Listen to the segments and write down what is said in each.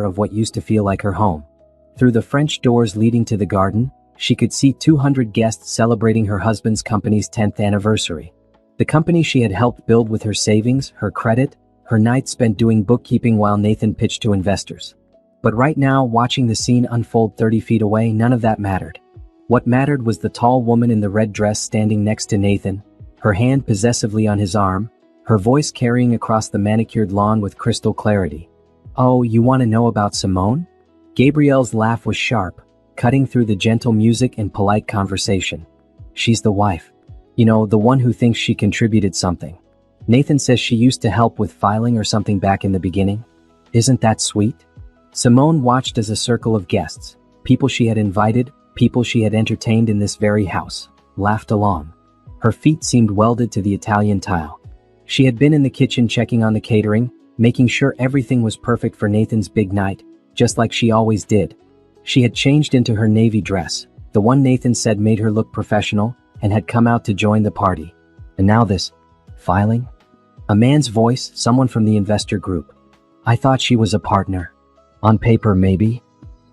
of what used to feel like her home. Through the French doors leading to the garden, she could see 200 guests celebrating her husband's company's 10th anniversary. The company she had helped build with her savings, her credit, her nights spent doing bookkeeping while Nathan pitched to investors. But right now, watching the scene unfold 30 feet away, none of that mattered. What mattered was the tall woman in the red dress standing next to Nathan, her hand possessively on his arm, her voice carrying across the manicured lawn with crystal clarity. "Oh, you want to know about Simone?" Gabrielle's laugh was sharp, cutting through the gentle music and polite conversation. "She's the wife. You know, the one who thinks she contributed something. Nathan says she used to help with filing or something back in the beginning. Isn't that sweet?" Simone watched as a circle of guests, people she had invited, people she had entertained in this very house, laughed along. Her feet seemed welded to the Italian tile. She had been in the kitchen checking on the catering, making sure everything was perfect for Nathan's big night, just like she always did. She had changed into her navy dress, the one Nathan said made her look professional, and had come out to join the party. And now this filing? A man's voice, someone from the investor group. "I thought she was a partner. On paper, maybe?"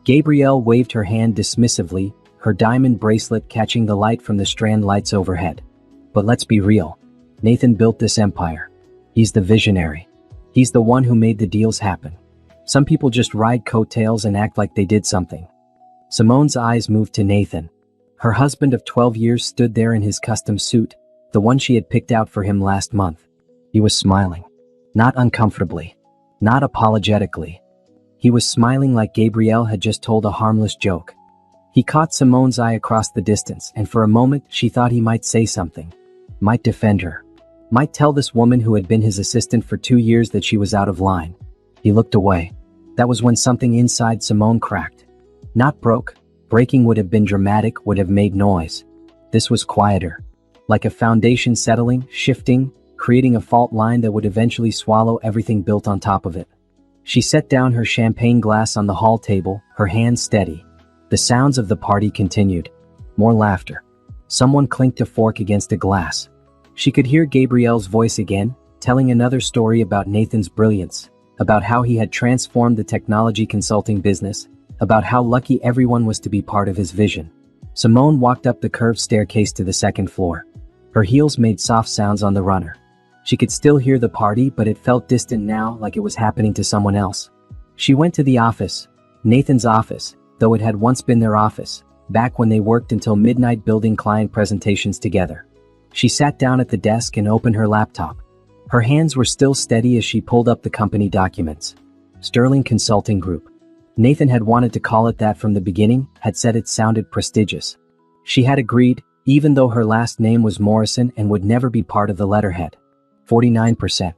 Gabrielle waved her hand dismissively, her diamond bracelet catching the light from the strand lights overhead. "But let's be real. Nathan built this empire. He's the visionary. He's the one who made the deals happen. Some people just ride coattails and act like they did something." Simone's eyes moved to Nathan. Her husband of 12 years stood there in his custom suit, the one she had picked out for him last month. He was smiling. Not uncomfortably. Not apologetically. He was smiling like Gabrielle had just told a harmless joke. He caught Simone's eye across the distance, and for a moment she thought he might say something. Might defend her. Might tell this woman who had been his assistant for 2 years that she was out of line. He looked away. That was when something inside Simone cracked. Not broke. Breaking would have been dramatic, would have made noise. This was quieter. Like a foundation settling, shifting, creating a fault line that would eventually swallow everything built on top of it. She set down her champagne glass on the hall table, her hands steady. The sounds of the party continued. More laughter. Someone clinked a fork against a glass. She could hear Gabrielle's voice again, telling another story about Nathan's brilliance, about how he had transformed the technology consulting business, about how lucky everyone was to be part of his vision. Simone walked up the curved staircase to the second floor. Her heels made soft sounds on the runner. She could still hear the party, but it felt distant now, like it was happening to someone else. She went to the office, Nathan's office, though it had once been their office, back when they worked until midnight building client presentations together. She sat down at the desk and opened her laptop. Her hands were still steady as she pulled up the company documents. Sterling Consulting Group. Nathan had wanted to call it that from the beginning, had said it sounded prestigious. She had agreed, even though her last name was Morrison and would never be part of the letterhead. 49%.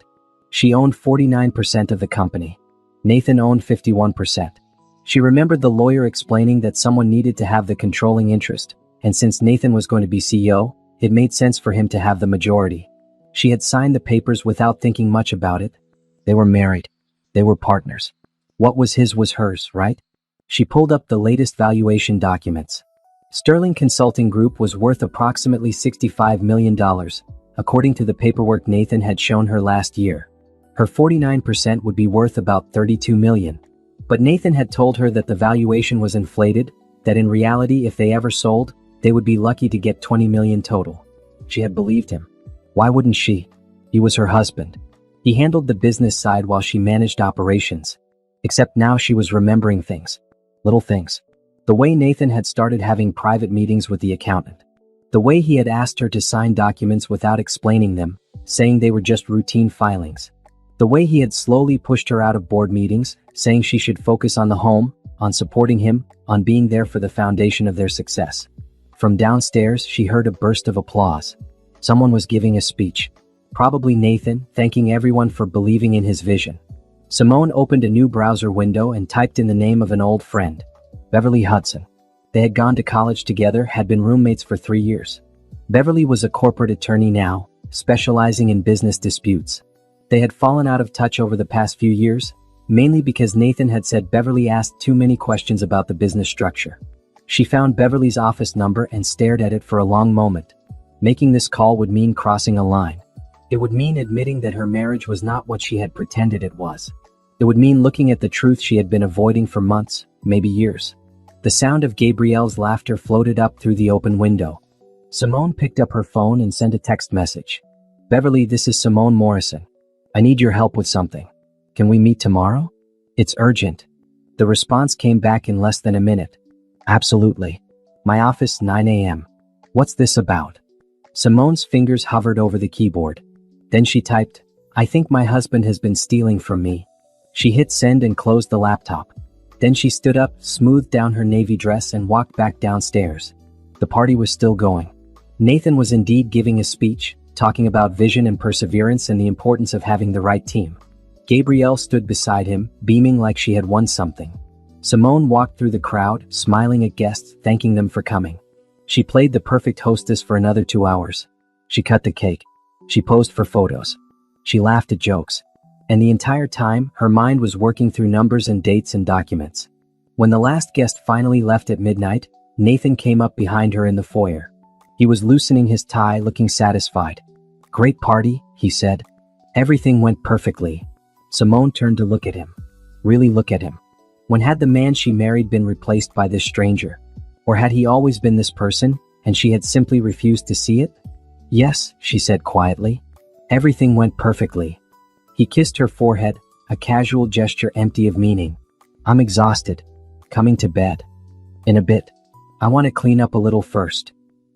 She owned 49% of the company. Nathan owned 51%. She remembered the lawyer explaining that someone needed to have the controlling interest, and since Nathan was going to be CEO, it made sense for him to have the majority. She had signed the papers without thinking much about it. They were married. They were partners. What was his was hers, right? She pulled up the latest valuation documents. Sterling Consulting Group was worth approximately $65 million, according to the paperwork Nathan had shown her last year. Her 49% would be worth about $32 million. But Nathan had told her that the valuation was inflated, that in reality if they ever sold, they would be lucky to get $20 million total. She had believed him. Why wouldn't she? He was her husband. He handled the business side while she managed operations. Except now she was remembering things. Little things. The way Nathan had started having private meetings with the accountant. The way he had asked her to sign documents without explaining them, saying they were just routine filings. The way he had slowly pushed her out of board meetings, saying she should focus on the home, on supporting him, on being there for the foundation of their success. From downstairs, she heard a burst of applause. Someone was giving a speech. Probably Nathan, thanking everyone for believing in his vision. Simone opened a new browser window and typed in the name of an old friend. Beverly Hudson. They had gone to college together, had been roommates for 3 years. Beverly was a corporate attorney now, specializing in business disputes. They had fallen out of touch over the past few years, mainly because Nathan had said Beverly asked too many questions about the business structure. She found Beverly's office number and stared at it for a long moment. Making this call would mean crossing a line. It would mean admitting that her marriage was not what she had pretended it was. It would mean looking at the truth she had been avoiding for months, maybe years. The sound of Gabrielle's laughter floated up through the open window. Simone picked up her phone and sent a text message. "Beverly, this is Simone Morrison. I need your help with something. Can we meet tomorrow? It's urgent." The response came back in less than a minute. "Absolutely. My office, 9 a.m. What's this about?" Simone's fingers hovered over the keyboard. Then she typed, "I think my husband has been stealing from me." She hit send and closed the laptop. Then she stood up, smoothed down her navy dress and walked back downstairs. The party was still going. Nathan was indeed giving a speech, talking about vision and perseverance and the importance of having the right team. Gabrielle stood beside him, beaming like she had won something. Simone walked through the crowd, smiling at guests, thanking them for coming. She played the perfect hostess for another 2 hours. She cut the cake. She posed for photos. She laughed at jokes. And the entire time, her mind was working through numbers and dates and documents. When the last guest finally left at midnight, Nathan came up behind her in the foyer. He was loosening his tie, looking satisfied. "Great party," he said. "Everything went perfectly." Simone turned to look at him. Really look at him. When had the man she married been replaced by this stranger? Or had he always been this person, and she had simply refused to see it? "Yes," she said quietly. "Everything went perfectly." He kissed her forehead, a casual gesture empty of meaning. "I'm exhausted. Coming to bed. In a bit. I want to clean up a little first."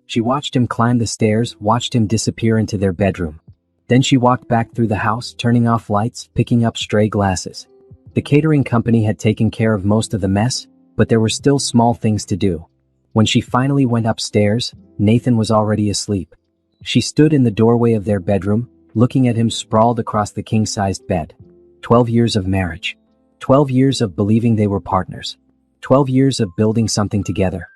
She watched him climb the stairs, watched him disappear into their bedroom. Then she walked back through the house, turning off lights, picking up stray glasses. The catering company had taken care of most of the mess, but there were still small things to do. When she finally went upstairs, Nathan was already asleep. She stood in the doorway of their bedroom, looking at him sprawled across the king-sized bed. 12 years of marriage. 12 years of believing they were partners. 12 years of building something together.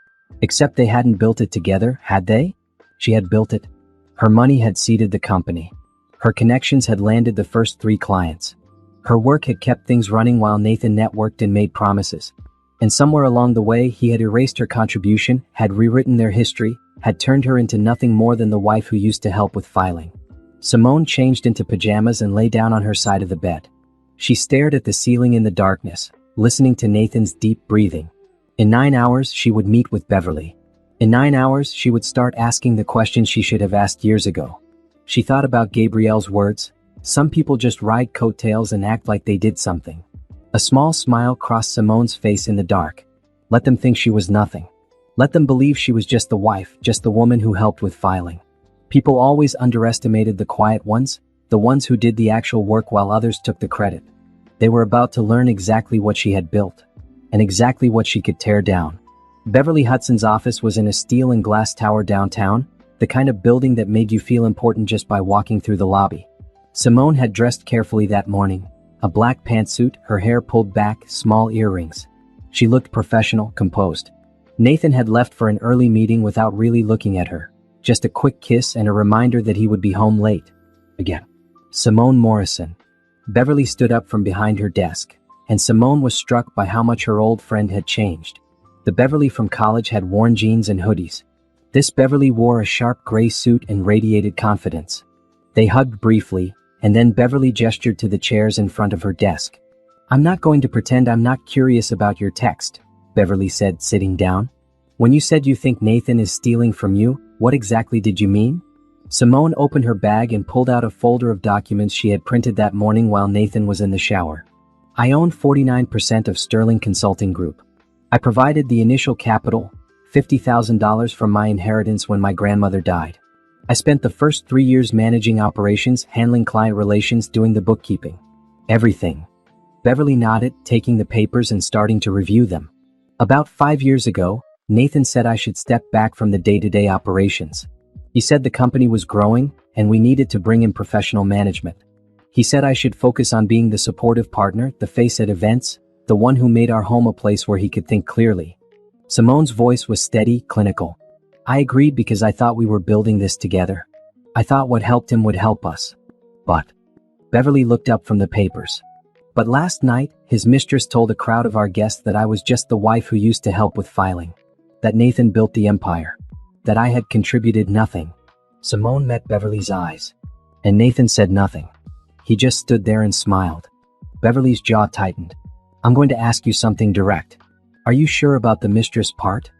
Except they hadn't built it together, had they? She had built it. Her money had seeded the company. Her connections had landed the first 3 clients. Her work had kept things running while Nathan networked and made promises. And somewhere along the way, he had erased her contribution, had rewritten their history, had turned her into nothing more than the wife who used to help with filing. Simone changed into pajamas and lay down on her side of the bed. She stared at the ceiling in the darkness, listening to Nathan's deep breathing. In 9 hours, she would meet with Beverly. In 9 hours, she would start asking the questions she should have asked years ago. She thought about Gabrielle's words. Some people just ride coattails and act like they did something. A small smile crossed Simone's face in the dark. Let them think she was nothing. Let them believe she was just the wife, just the woman who helped with filing. People always underestimated the quiet ones, the ones who did the actual work while others took the credit. They were about to learn exactly what she had built, and exactly what she could tear down. Beverly Hudson's office was in a steel and glass tower downtown, the kind of building that made you feel important just by walking through the lobby. Simone had dressed carefully that morning, a black pantsuit, her hair pulled back, small earrings. She looked professional, composed. Nathan had left for an early meeting without really looking at her. Just a quick kiss and a reminder that he would be home late. Again. Simone Morrison. Beverly stood up from behind her desk, and Simone was struck by how much her old friend had changed. The Beverly from college had worn jeans and hoodies. This Beverly wore a sharp gray suit and radiated confidence. They hugged briefly, and then Beverly gestured to the chairs in front of her desk. "I'm not going to pretend I'm not curious about your text," Beverly said, sitting down. "When you said you think Nathan is stealing from you, what exactly did you mean?" Simone opened her bag and pulled out a folder of documents she had printed that morning while Nathan was in the shower. "I own 49% of Sterling Consulting Group. I provided the initial capital, $50,000 from my inheritance when my grandmother died. I spent the first 3 years managing operations, handling client relations, doing the bookkeeping. Everything." Beverly nodded, taking the papers and starting to review them. "About 5 years ago, Nathan said I should step back from the day-to-day operations. He said the company was growing, and we needed to bring in professional management. He said I should focus on being the supportive partner, the face at events, the one who made our home a place where he could think clearly." Simone's voice was steady, clinical. "I agreed because I thought we were building this together. I thought what helped him would help us. But..." Beverly looked up from the papers. "But last night, his mistress told a crowd of our guests that I was just the wife who used to help with filing. That Nathan built the empire. That I had contributed nothing." Simone met Beverly's eyes. And Nathan said nothing. He just stood there and smiled. Beverly's jaw tightened. I'm going to ask you something direct. Are you sure about the mistress part?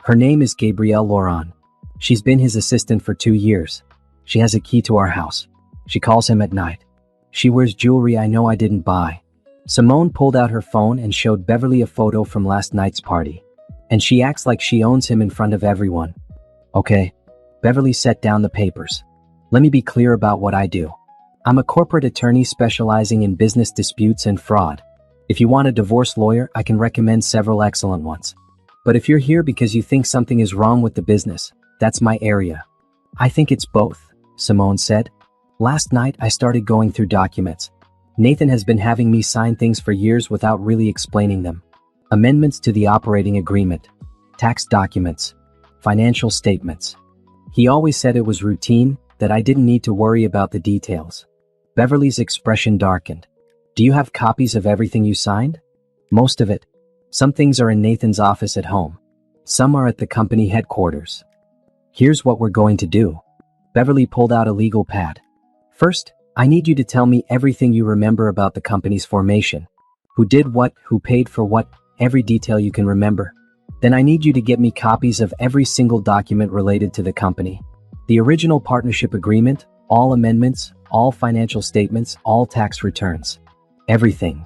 Her name is Gabrielle Laurent. She's been his assistant for 2 years. She has a key to our house. She calls him at night. She wears jewelry I know I didn't buy. Simone pulled out her phone and showed Beverly a photo from last night's party. And she acts like she owns him in front of everyone. Okay. Beverly set down the papers. Let me be clear about what I do. I'm a corporate attorney specializing in business disputes and fraud. If you want a divorce lawyer, I can recommend several excellent ones. But if you're here because you think something is wrong with the business, that's my area. I think it's both, Simone said. Last night I started going through documents. Nathan has been having me sign things for years without really explaining them. Amendments to the operating agreement, tax documents, financial statements. He always said it was routine, that I didn't need to worry about the details. Beverly's expression darkened. Do you have copies of everything you signed? Most of it. Some things are in Nathan's office at home. Some are at the company headquarters. Here's what we're going to do. Beverly pulled out a legal pad. First, I need you to tell me everything you remember about the company's formation. Who did what, who paid for what, every detail you can remember. Then I need you to get me copies of every single document related to the company. The original partnership agreement, all amendments, all financial statements, all tax returns. Everything.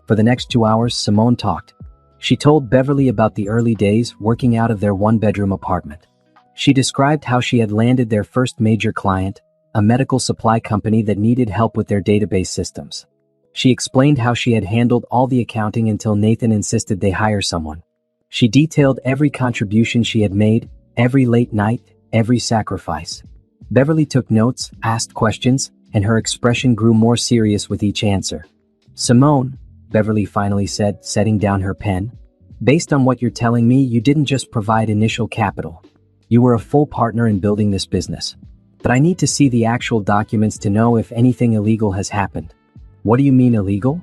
For the next 2 hours, Simone talked. She told Beverly about the early days working out of their one-bedroom apartment. She described how she had landed their first major client, a medical supply company that needed help with their database systems. She explained how she had handled all the accounting until Nathan insisted they hire someone. She detailed every contribution she had made, every late night, every sacrifice. Beverly took notes, asked questions, and her expression grew more serious with each answer. Simone, Beverly finally said, setting down her pen, based on what you're telling me, you didn't just provide initial capital. You were a full partner in building this business. But I need to see the actual documents to know if anything illegal has happened. What do you mean illegal?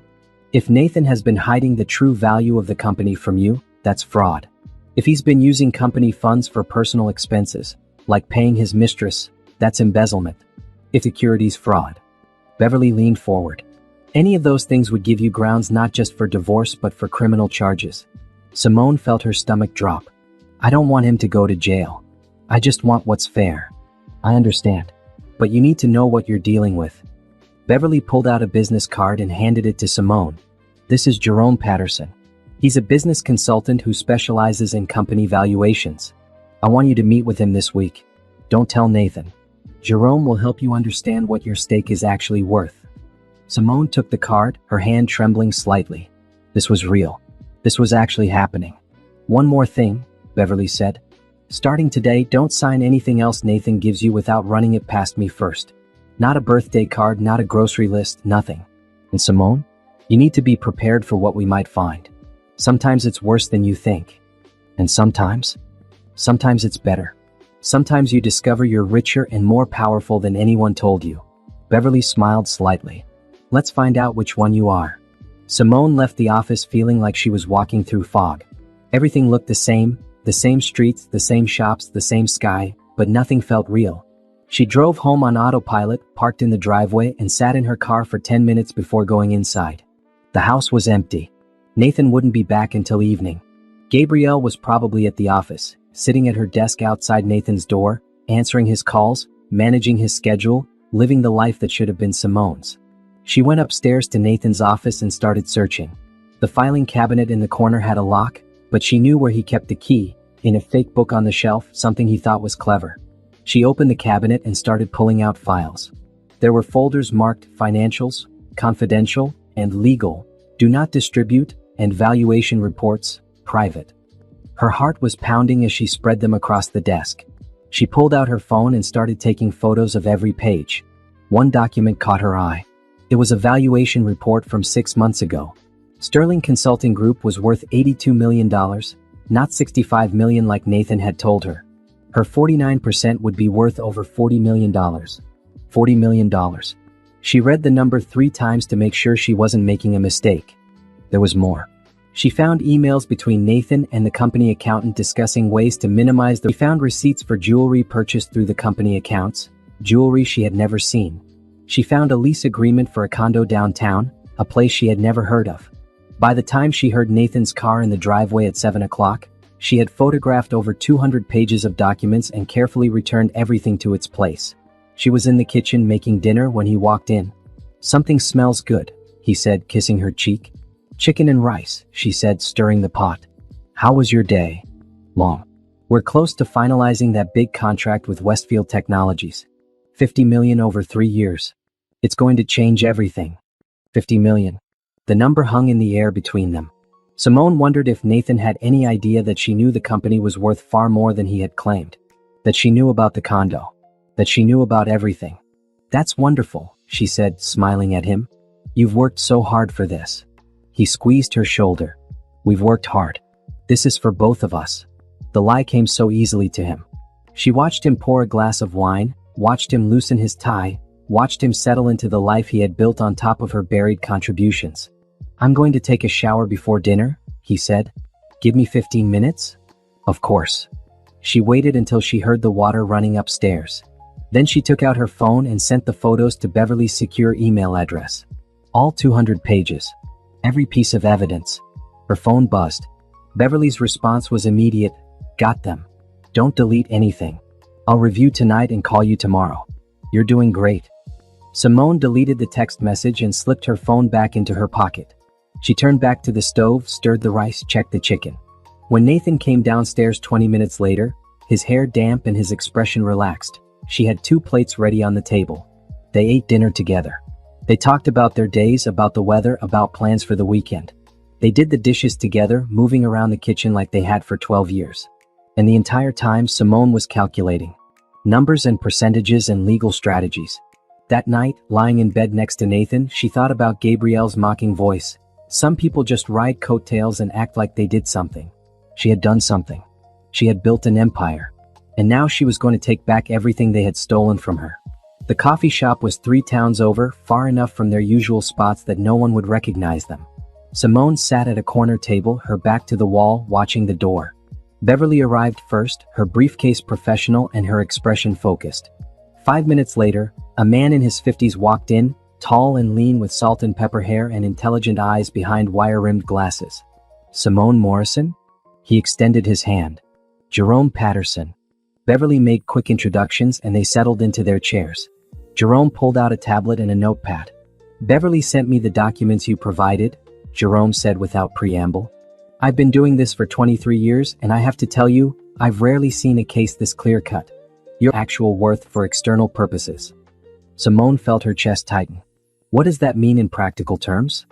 If Nathan has been hiding the true value of the company from you, that's fraud. If he's been using company funds for personal expenses, like paying his mistress, that's embezzlement. If securities fraud. Beverly leaned forward. Any of those things would give you grounds not just for divorce but for criminal charges. Simone felt her stomach drop. I don't want him to go to jail. I just want what's fair. I understand. But you need to know what you're dealing with. Beverly pulled out a business card and handed it to Simone. This is Jerome Patterson. He's a business consultant who specializes in company valuations. I want you to meet with him this week. Don't tell Nathan. Jerome will help you understand what your stake is actually worth. Simone took the card, her hand trembling slightly. This was real. This was actually happening. One more thing, Beverly said. Starting today, don't sign anything else Nathan gives you without running it past me first. Not a birthday card, not a grocery list, nothing. And Simone, you need to be prepared for what we might find. Sometimes it's worse than you think. And sometimes it's better. Sometimes you discover you're richer and more powerful than anyone told you. Beverly smiled slightly. Let's find out which one you are. Simone left the office feeling like she was walking through fog. Everything looked the same streets, the same shops, the same sky, but nothing felt real. She drove home on autopilot, parked in the driveway, and sat in her car for 10 minutes before going inside. The house was empty. Nathan wouldn't be back until evening. Gabrielle was probably at the office, sitting at her desk outside Nathan's door, answering his calls, managing his schedule, living the life that should have been Simone's. She went upstairs to Nathan's office and started searching. The filing cabinet in the corner had a lock, but she knew where he kept the key, in a fake book on the shelf, something he thought was clever. She opened the cabinet and started pulling out files. There were folders marked Financials, Confidential, and Legal, Do Not Distribute, and Valuation Reports, Private. Her heart was pounding as she spread them across the desk. She pulled out her phone and started taking photos of every page. One document caught her eye. It was a valuation report from 6 months ago. Sterling Consulting Group was worth $82 million, not $65 million like Nathan had told her. Her 49% would be worth over $40 million. $40 million. She read the number 3 times to make sure she wasn't making a mistake. There was more. She found emails between Nathan and the company accountant discussing ways to minimize the. She found receipts for jewelry purchased through the company accounts, jewelry she had never seen. She found a lease agreement for a condo downtown, a place she had never heard of. By the time she heard Nathan's car in the driveway at 7 o'clock, she had photographed over 200 pages of documents and carefully returned everything to its place. She was in the kitchen making dinner when he walked in. "Something smells good," he said, kissing her cheek. "Chicken and rice," she said, stirring the pot. "How was your day?" "Long. We're close to finalizing that big contract with Westfield Technologies. 50 million over 3 years. It's going to change everything." 50 million. The number hung in the air between them. Simone wondered if Nathan had any idea that she knew the company was worth far more than he had claimed. That she knew about the condo. That she knew about everything. "That's wonderful," she said, smiling at him. "You've worked so hard for this." He squeezed her shoulder. "We've worked hard. This is for both of us." The lie came so easily to him. She watched him pour a glass of wine, watched him loosen his tie, watched him settle into the life he had built on top of her buried contributions. "I'm going to take a shower before dinner," he said. "Give me 15 minutes?" "Of course." She waited until she heard the water running upstairs. Then she took out her phone and sent the photos to Beverly's secure email address. All 200 pages. Every piece of evidence. Her phone buzzed. Beverly's response was immediate. "Got them. Don't delete anything. I'll review tonight and call you tomorrow. You're doing great." Simone deleted the text message and slipped her phone back into her pocket. She turned back to the stove, stirred the rice, checked the chicken. When Nathan came downstairs 20 minutes later, his hair damp and his expression relaxed, she had 2 plates ready on the table. They ate dinner together. They talked about their days, about the weather, about plans for the weekend. They did the dishes together, moving around the kitchen like they had for 12 years. And the entire time Simone was calculating. Numbers and percentages and legal strategies. That night, lying in bed next to Nathan, she thought about Gabrielle's mocking voice. Some people just ride coattails and act like they did something. She had done something. She had built an empire. And now she was going to take back everything they had stolen from her. The coffee shop was 3 towns over, far enough from their usual spots that no one would recognize them. Simone sat at a corner table, her back to the wall, watching the door. Beverly arrived first, her briefcase professional and her expression focused. 5 minutes later, a man in his 50s walked in, tall and lean with salt and pepper hair and intelligent eyes behind wire-rimmed glasses. "Simone Morrison?" He extended his hand. "Jerome Patterson." Beverly made quick introductions and they settled into their chairs. Jerome pulled out a tablet and a notepad. "Beverly sent me the documents you provided," Jerome said without preamble. "I've been doing this for 23 years and I have to tell you, I've rarely seen a case this clear-cut. Your actual worth for external purposes." Simone felt her chest tighten. "What does that mean in practical terms?"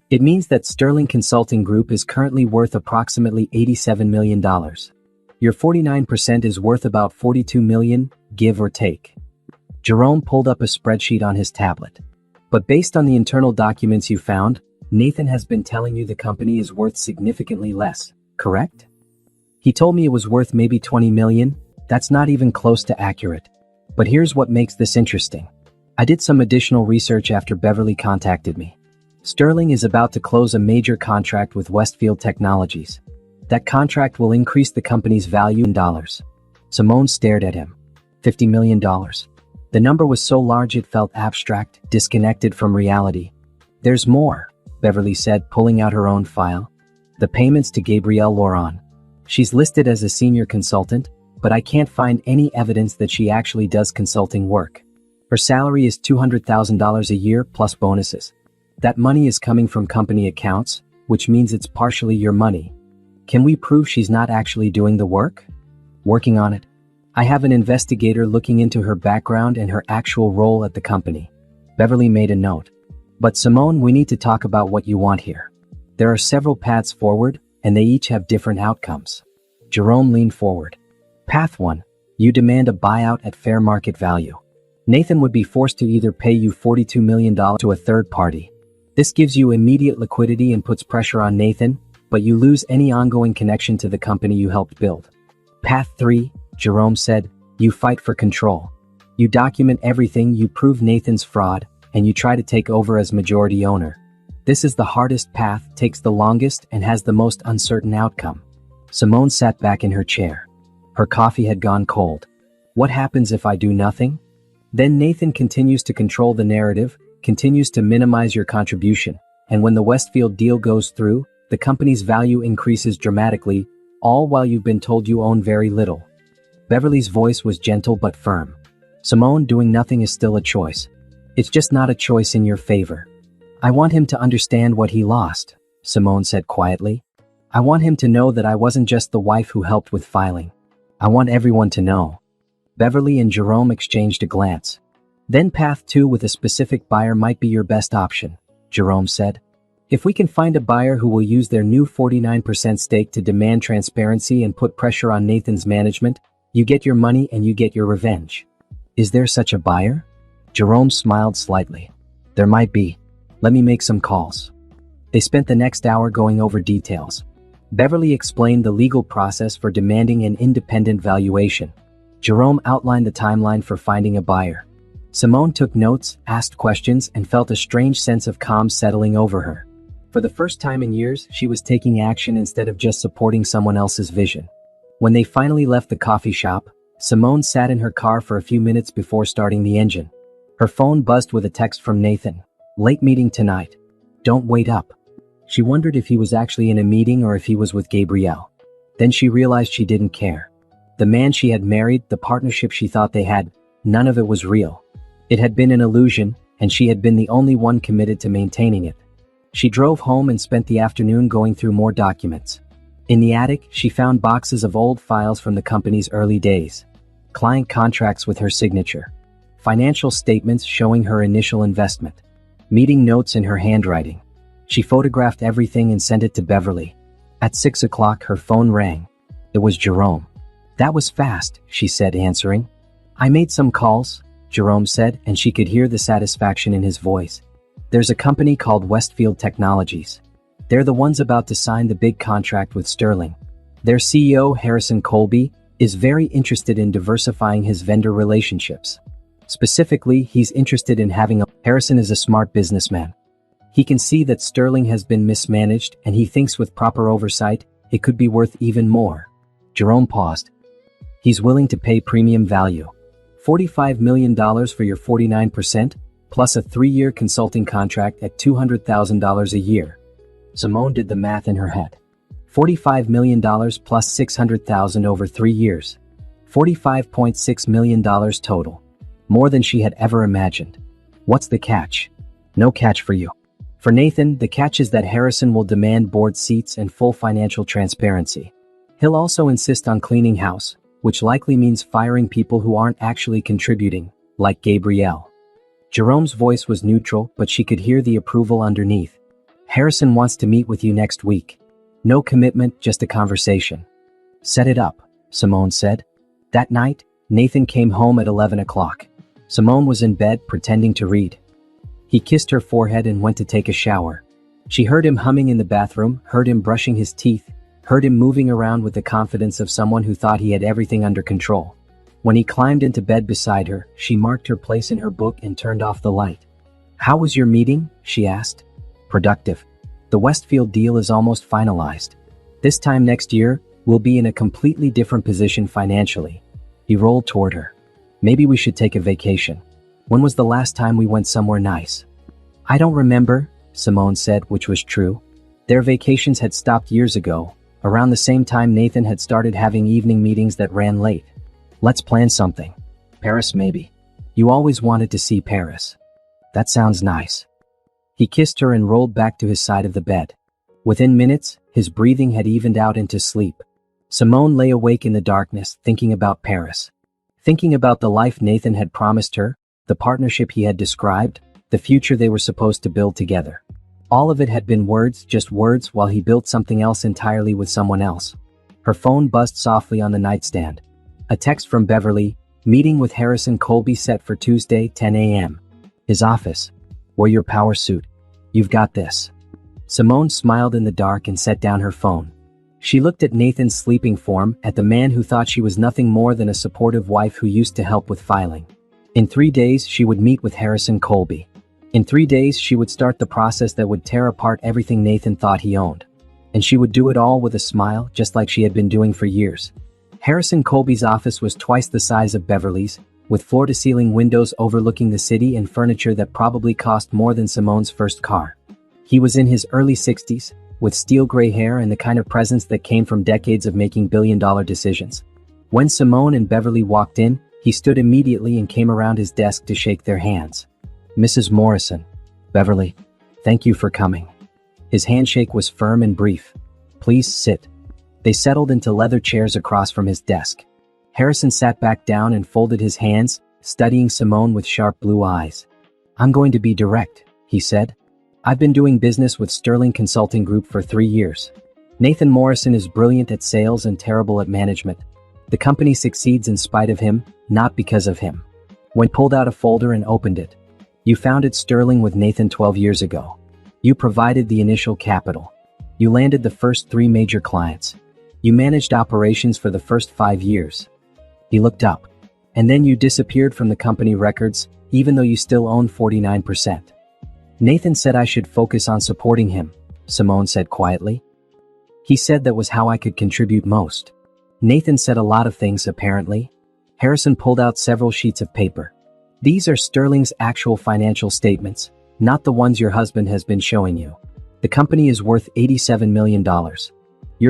"It means that Sterling Consulting Group is currently worth approximately $87 million. Your 49% is worth about $42 million, give or take." Jerome pulled up a spreadsheet on his tablet. "But based on the internal documents you found, Nathan has been telling you the company is worth significantly less, correct?" "He told me it was worth maybe 20 million. That's not even close to accurate. But here's what makes this interesting. I did some additional research after Beverly contacted me. Sterling is about to close a major contract with Westfield Technologies. That contract will increase the company's value in dollars." Simone stared at him. $50 million. The number was so large it felt abstract, disconnected from reality. "There's more," Beverly said, pulling out her own file. "The payments to Gabrielle Laurent. She's listed as a senior consultant, but I can't find any evidence that she actually does consulting work. Her salary is $200,000 a year plus bonuses. That money is coming from company accounts, which means it's partially your money. Can we prove she's not actually doing the work?" "Working on it. I have an investigator looking into her background and her actual role at the company." Beverly made a note. "But Simone, we need to talk about what you want here. There are several paths forward, and they each have different outcomes." Jerome leaned forward. "Path 1. You demand a buyout at fair market value. Nathan would be forced to either pay you $42 million to a third party. This gives you immediate liquidity and puts pressure on Nathan, but you lose any ongoing connection to the company you helped build. Path 3, Jerome said, you fight for control. You document everything, you prove Nathan's fraud, and you try to take over as majority owner. This is the hardest path, takes the longest, and has the most uncertain outcome." Simone sat back in her chair. Her coffee had gone cold. "What happens if I do nothing?" "Then Nathan continues to control the narrative, continues to minimize your contribution, And when the Westfield deal goes through, the company's value increases dramatically, all while you've been told you own very little. Beverly's voice was gentle but firm. Simone, doing nothing is still a choice. It's just not a choice in your favor. I want him to understand what he lost, Simone said quietly. I want him to know that I wasn't just the wife who helped with filing. I want everyone to know. Beverly and Jerome exchanged a glance. Then path 2 with a specific buyer might be your best option, Jerome said. If we can find a buyer who will use their new 49% stake to demand transparency and put pressure on Nathan's management, you get your money and you get your revenge. Is there such a buyer? Jerome smiled slightly. There might be. Let me make some calls. They spent the next hour going over details. Beverly explained the legal process for demanding an independent valuation. Jerome outlined the timeline for finding a buyer. Simone took notes, asked questions, and felt a strange sense of calm settling over her. For the first time in years, she was taking action instead of just supporting someone else's vision. When they finally left the coffee shop, Simone sat in her car for a few minutes before starting the engine. Her phone buzzed with a text from Nathan. Late meeting tonight. Don't wait up. She wondered if he was actually in a meeting or if he was with Gabrielle. Then she realized she didn't care. The man she had married, the partnership she thought they had, none of it was real. It had been an illusion, and she had been the only one committed to maintaining it. She drove home and spent the afternoon going through more documents. In the attic, she found boxes of old files from the company's early days. Client contracts with her signature. Financial statements showing her initial investment. Meeting notes in her handwriting. She photographed everything and sent it to Beverly. At 6 o'clock, her phone rang. It was Jerome. That was fast, she said, answering. I made some calls, Jerome said, and she could hear the satisfaction in his voice. There's a company called Westfield Technologies. They're the ones about to sign the big contract with Sterling. Their CEO, Harrison Colby, is very interested in diversifying his vendor relationships. Specifically, he's interested in having Harrison is a smart businessman. He can see that Sterling has been mismanaged, and he thinks with proper oversight, it could be worth even more. Jerome paused. He's willing to pay premium value. $45 million for your 49%, plus a 3-year consulting contract at $200,000 a year. Simone did the math in her head. $45 million plus $600,000 over 3 years. $45.6 million total. More than she had ever imagined. What's the catch? No catch for you. For Nathan, the catch is that Harrison will demand board seats and full financial transparency. He'll also insist on cleaning house, which likely means firing people who aren't actually contributing, like Gabrielle. Jerome's voice was neutral, but she could hear the approval underneath. Harrison wants to meet with you next week. No commitment, just a conversation. Set it up, Simone said. That night, Nathan came home at 11 o'clock. Simone was in bed, pretending to read. He kissed her forehead and went to take a shower. She heard him humming in the bathroom, heard him brushing his teeth, heard him moving around with the confidence of someone who thought he had everything under control. When he climbed into bed beside her, she marked her place in her book and turned off the light. How was your meeting? She asked. Productive. The Westfield deal is almost finalized. This time next year, we'll be in a completely different position financially. He rolled toward her. Maybe we should take a vacation. When was the last time we went somewhere nice? I don't remember, Simone said, which was true. Their vacations had stopped years ago, around the same time Nathan had started having evening meetings that ran late. Let's plan something. Paris maybe. You always wanted to see Paris. That sounds nice. He kissed her and rolled back to his side of the bed. Within minutes, his breathing had evened out into sleep. Simone lay awake in the darkness, thinking about Paris. Thinking about the life Nathan had promised her, the partnership he had described, the future they were supposed to build together. All of it had been words, just words, while he built something else entirely with someone else. Her phone buzzed softly on the nightstand. A text from Beverly, meeting with Harrison Colby set for Tuesday, 10 a.m. His office. Wear your power suit. You've got this. Simone smiled in the dark and set down her phone. She looked at Nathan's sleeping form, at the man who thought she was nothing more than a supportive wife who used to help with filing. In 3 days, she would meet with Harrison Colby. In 3 days, she would start the process that would tear apart everything Nathan thought he owned. And she would do it all with a smile, just like she had been doing for years. Harrison Colby's office was twice the size of Beverly's, with floor-to-ceiling windows overlooking the city and furniture that probably cost more than Simone's first car. He was in his early 60s, with steel gray hair and the kind of presence that came from decades of making billion-dollar decisions. When Simone and Beverly walked in, he stood immediately and came around his desk to shake their hands. "Mrs. Morrison, Beverly, thank you for coming." His handshake was firm and brief. "Please sit." They settled into leather chairs across from his desk. Harrison sat back down and folded his hands, studying Simone with sharp blue eyes. "I'm going to be direct," he said. "I've been doing business with Sterling Consulting Group for 3 years. Nathan Morrison is brilliant at sales and terrible at management. The company succeeds in spite of him, not because of him." When pulled out a folder and opened it. "You founded Sterling with Nathan 12 years ago. You provided the initial capital. You landed the first 3 major clients. You managed operations for the first 5 years." He looked up. "And then you disappeared from the company records, even though you still own 49%. "Nathan said I should focus on supporting him," Simone said quietly. "He said that was how I could contribute most." Nathan said a lot of things, apparently. Harrison pulled out several sheets of paper. "These are Sterling's actual financial statements, not the ones your husband has been showing you. The company is worth $87 million.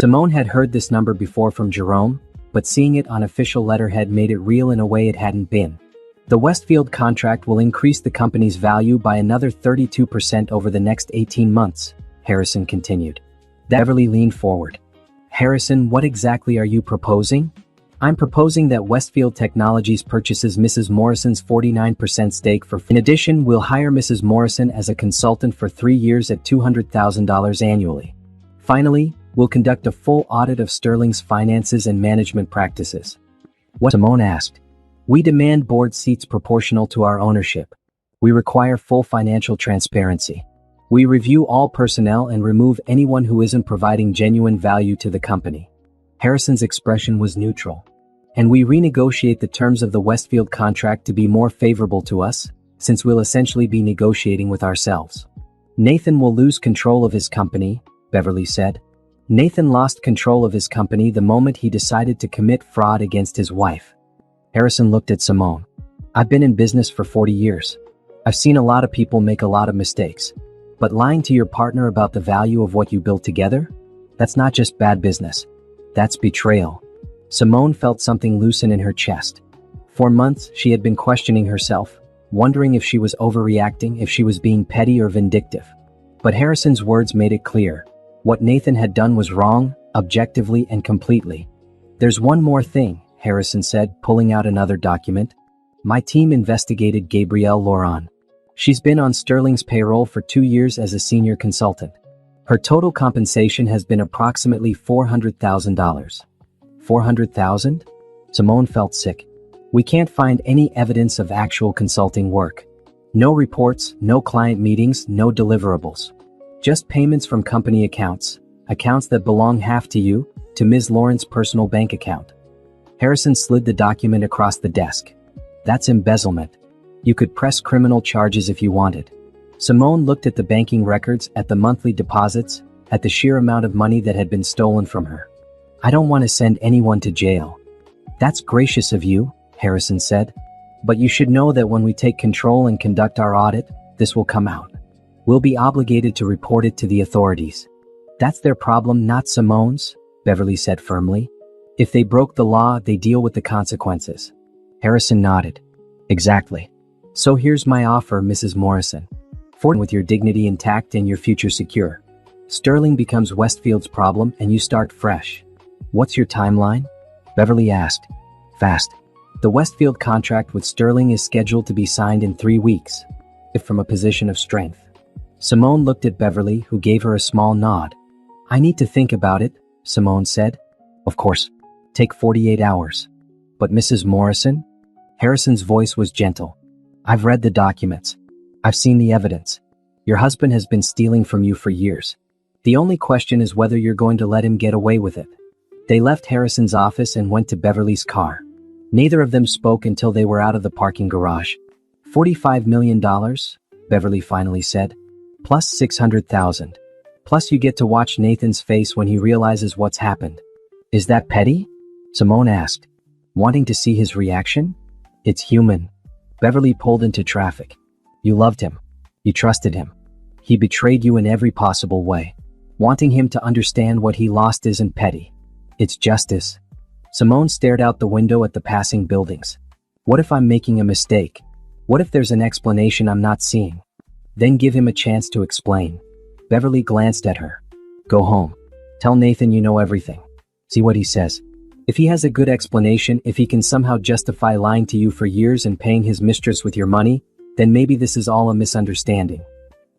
Simone had heard this number before from Jerome, but seeing it on official letterhead made it real in a way it hadn't been. "The Westfield contract will increase the company's value by another 32% over the next 18 months, Harrison continued. Beverly leaned forward. "Harrison, what exactly are you proposing?" "I'm proposing that Westfield Technologies purchases Mrs. Morrison's 49% stake for. In addition, we'll hire Mrs. Morrison as a consultant for 3 years at $200,000 annually. Finally, we'll conduct a full audit of Sterling's finances and management practices." "What?" Simone asked. "We demand board seats proportional to our ownership. We require full financial transparency. We review all personnel and remove anyone who isn't providing genuine value to the company." Harrison's expression was neutral. "And we renegotiate the terms of the Westfield contract to be more favorable to us, since we'll essentially be negotiating with ourselves." "Nathan will lose control of his company," Beverly said. "Nathan lost control of his company the moment he decided to commit fraud against his wife." Harrison looked at Simone. "I've been in business for 40 years. I've seen a lot of people make a lot of mistakes. But lying to your partner about the value of what you built together? That's not just bad business. That's betrayal." Simone felt something loosen in her chest. For months, she had been questioning herself, wondering if she was overreacting, if she was being petty or vindictive. But Harrison's words made it clear. What Nathan had done was wrong, objectively and completely. "There's one more thing," Harrison said, pulling out another document. "My team investigated Gabrielle Laurent. She's been on Sterling's payroll for 2 years as a senior consultant. Her total compensation has been approximately $400,000. $400,000? Simone felt sick. "We can't find any evidence of actual consulting work. No reports, no client meetings, no deliverables. Just payments from company accounts that belong half to you, to Ms. Laurent's personal bank account." Harrison slid the document across the desk. "That's embezzlement. You could press criminal charges if you wanted." Simone looked at the banking records, at the monthly deposits, at the sheer amount of money that had been stolen from her. "I don't want to send anyone to jail." "That's gracious of you," Harrison said. "But you should know that when we take control and conduct our audit, this will come out. We'll be obligated to report it to the authorities." "That's their problem, not Simone's," Beverly said firmly. "If they broke the law, they deal with the consequences." Harrison nodded. "Exactly. So here's my offer, Mrs. Morrison. With your dignity intact and your future secure. Sterling becomes Westfield's problem and you start fresh." "What's your timeline?" Beverly asked. "Fast. The Westfield contract with Sterling is scheduled to be signed in 3 weeks. If from a position of strength." Simone looked at Beverly, who gave her a small nod. "I need to think about it," Simone said. "Of course. Take 48 hours. But Mrs. Morrison?" Harrison's voice was gentle. "I've read the documents. I've seen the evidence. Your husband has been stealing from you for years. The only question is whether you're going to let him get away with it." They left Harrison's office and went to Beverly's car. Neither of them spoke until they were out of the parking garage. $45 million, Beverly finally said. Plus 600,000. Plus you get to watch Nathan's face when he realizes what's happened. "Is that petty?" Simone asked, wanting to see his reaction. "It's human." Beverly pulled into traffic. "You loved him. You trusted him. He betrayed you in every possible way. Wanting him to understand what he lost isn't petty. It's justice. Simone stared out the window at the passing buildings. What if I'm making a mistake? What if there's an explanation I'm not seeing? Then give him a chance to explain. Beverly glanced at her. Go home. Tell Nathan you know everything. See what he says. If he has a good explanation, if he can somehow justify lying to you for years and paying his mistress with your money, then maybe this is all a misunderstanding.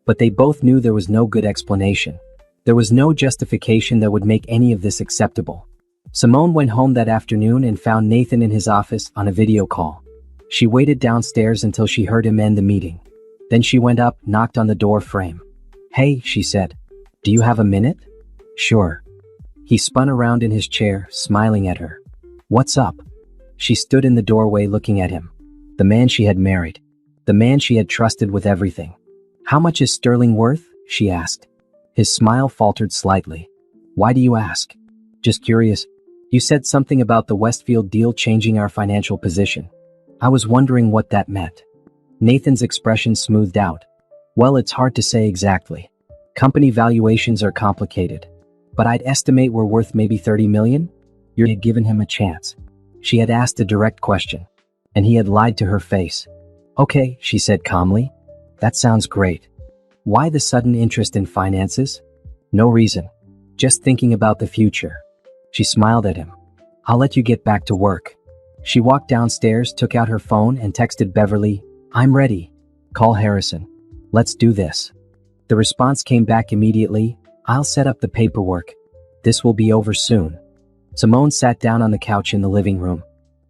But they both knew there was no good explanation. There was no justification that would make any of this acceptable. Simone went home that afternoon and found Nathan in his office on a video call. She waited downstairs until she heard him end the meeting. Then she went up, knocked on the door frame. Hey, she said. Do you have a minute? Sure. He spun around in his chair, smiling at her. What's up? She stood in the doorway looking at him. The man she had married. The man she had trusted with everything. How much is Sterling worth? She asked. His smile faltered slightly. Why do you ask? Just curious. You said something about the Westfield deal changing our financial position. I was wondering what that meant. Nathan's expression smoothed out. Well, it's hard to say exactly. Company valuations are complicated. But I'd estimate we're worth maybe 30 million? You had given him a chance. She had asked a direct question. And he had lied to her face. Okay, she said calmly. That sounds great. Why the sudden interest in finances? No reason. Just thinking about the future. She smiled at him. I'll let you get back to work. She walked downstairs, took out her phone, and texted Beverly, I'm ready. Call Harrison. Let's do this. The response came back immediately. I'll set up the paperwork. This will be over soon. Simone sat down on the couch in the living room.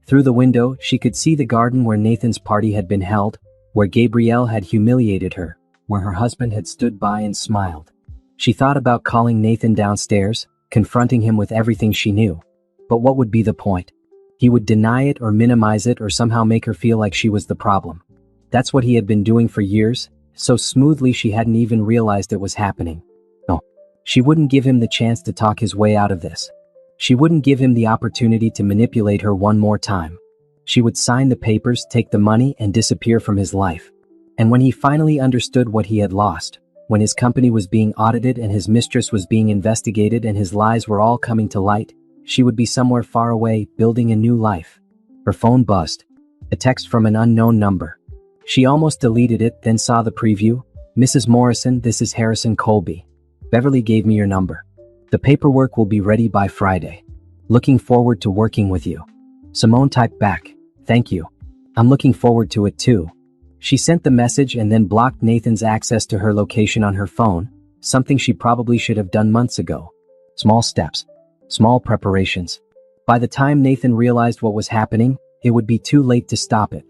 Through the window, she could see the garden where Nathan's party had been held, where Gabrielle had humiliated her, where her husband had stood by and smiled. She thought about calling Nathan downstairs, confronting him with everything she knew. But what would be the point? He would deny it or minimize it or somehow make her feel like she was the problem. That's what he had been doing for years, so smoothly she hadn't even realized it was happening. No. She wouldn't give him the chance to talk his way out of this. She wouldn't give him the opportunity to manipulate her one more time. She would sign the papers, take the money, and disappear from his life. And when he finally understood what he had lost, when his company was being audited and his mistress was being investigated and his lies were all coming to light, she would be somewhere far away, building a new life. Her phone buzzed. A text from an unknown number. She almost deleted it, then saw the preview. Mrs. Morrison, this is Harrison Colby. Beverly gave me your number. The paperwork will be ready by Friday. Looking forward to working with you. Simone typed back, thank you. I'm looking forward to it too. She sent the message and then blocked Nathan's access to her location on her phone, something she probably should have done months ago. Small steps. Small preparations. By the time Nathan realized what was happening, it would be too late to stop it.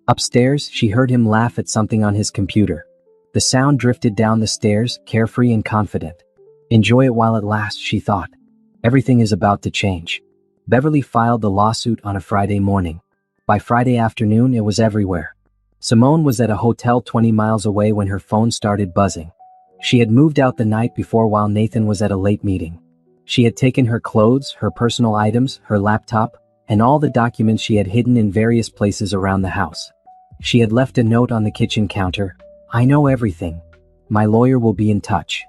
Upstairs, she heard him laugh at something on his computer. The sound drifted down the stairs, carefree and confident. Enjoy it while it lasts, she thought. Everything is about to change. Beverly filed the lawsuit on a Friday morning. By Friday afternoon, it was everywhere. Simone was at a hotel 20 miles away when her phone started buzzing. She had moved out the night before while Nathan was at a late meeting. She had taken her clothes, her personal items, her laptop, and all the documents she had hidden in various places around the house. She had left a note on the kitchen counter. I know everything. My lawyer will be in touch.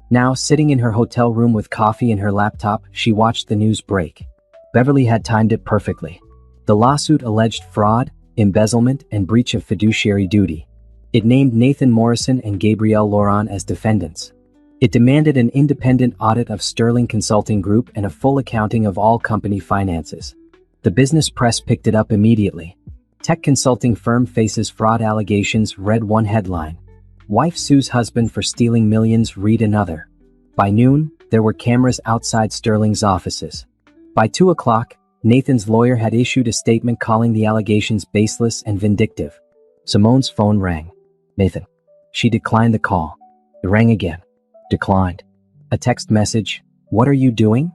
Now, sitting in her hotel room with coffee and her laptop, she watched the news break. Beverly had timed it perfectly. The lawsuit alleged fraud, embezzlement, and breach of fiduciary duty. It named Nathan Morrison and Gabrielle Laurent as defendants. It demanded an independent audit of Sterling Consulting Group and a full accounting of all company finances. The business press picked it up immediately. Tech consulting firm faces fraud allegations, read one headline. Wife sues husband for stealing millions, read another. By noon, there were cameras outside Sterling's offices. By 2 o'clock, Nathan's lawyer had issued a statement calling the allegations baseless and vindictive. Simone's phone rang. Nathan. She declined the call. It rang again. Declined. A text message. What are you doing?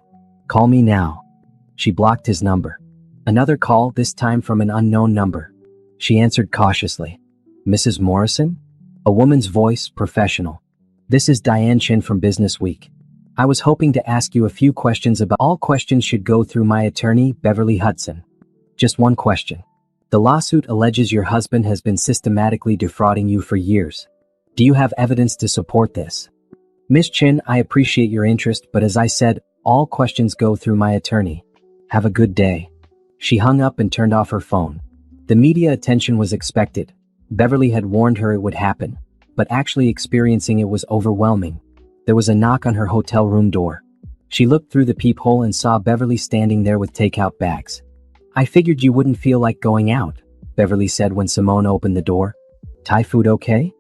Call me now. She blocked his number. Another call, this time from an unknown number. She answered cautiously. Mrs. Morrison? A woman's voice, professional. This is Diane Chin from Business Week. I was hoping to ask you a few questions about all questions should go through my attorney, Beverly Hudson. Just one question. The lawsuit alleges your husband has been systematically defrauding you for years. Do you have evidence to support this? Miss Chin, I appreciate your interest, but as I said, all questions go through my attorney. Have a good day. She hung up and turned off her phone. The media attention was expected. Beverly had warned her it would happen, but actually experiencing it was overwhelming. There was a knock on her hotel room door. She looked through the peephole and saw Beverly standing there with takeout bags. I figured you wouldn't feel like going out, Beverly said when Simone opened the door. Thai food okay?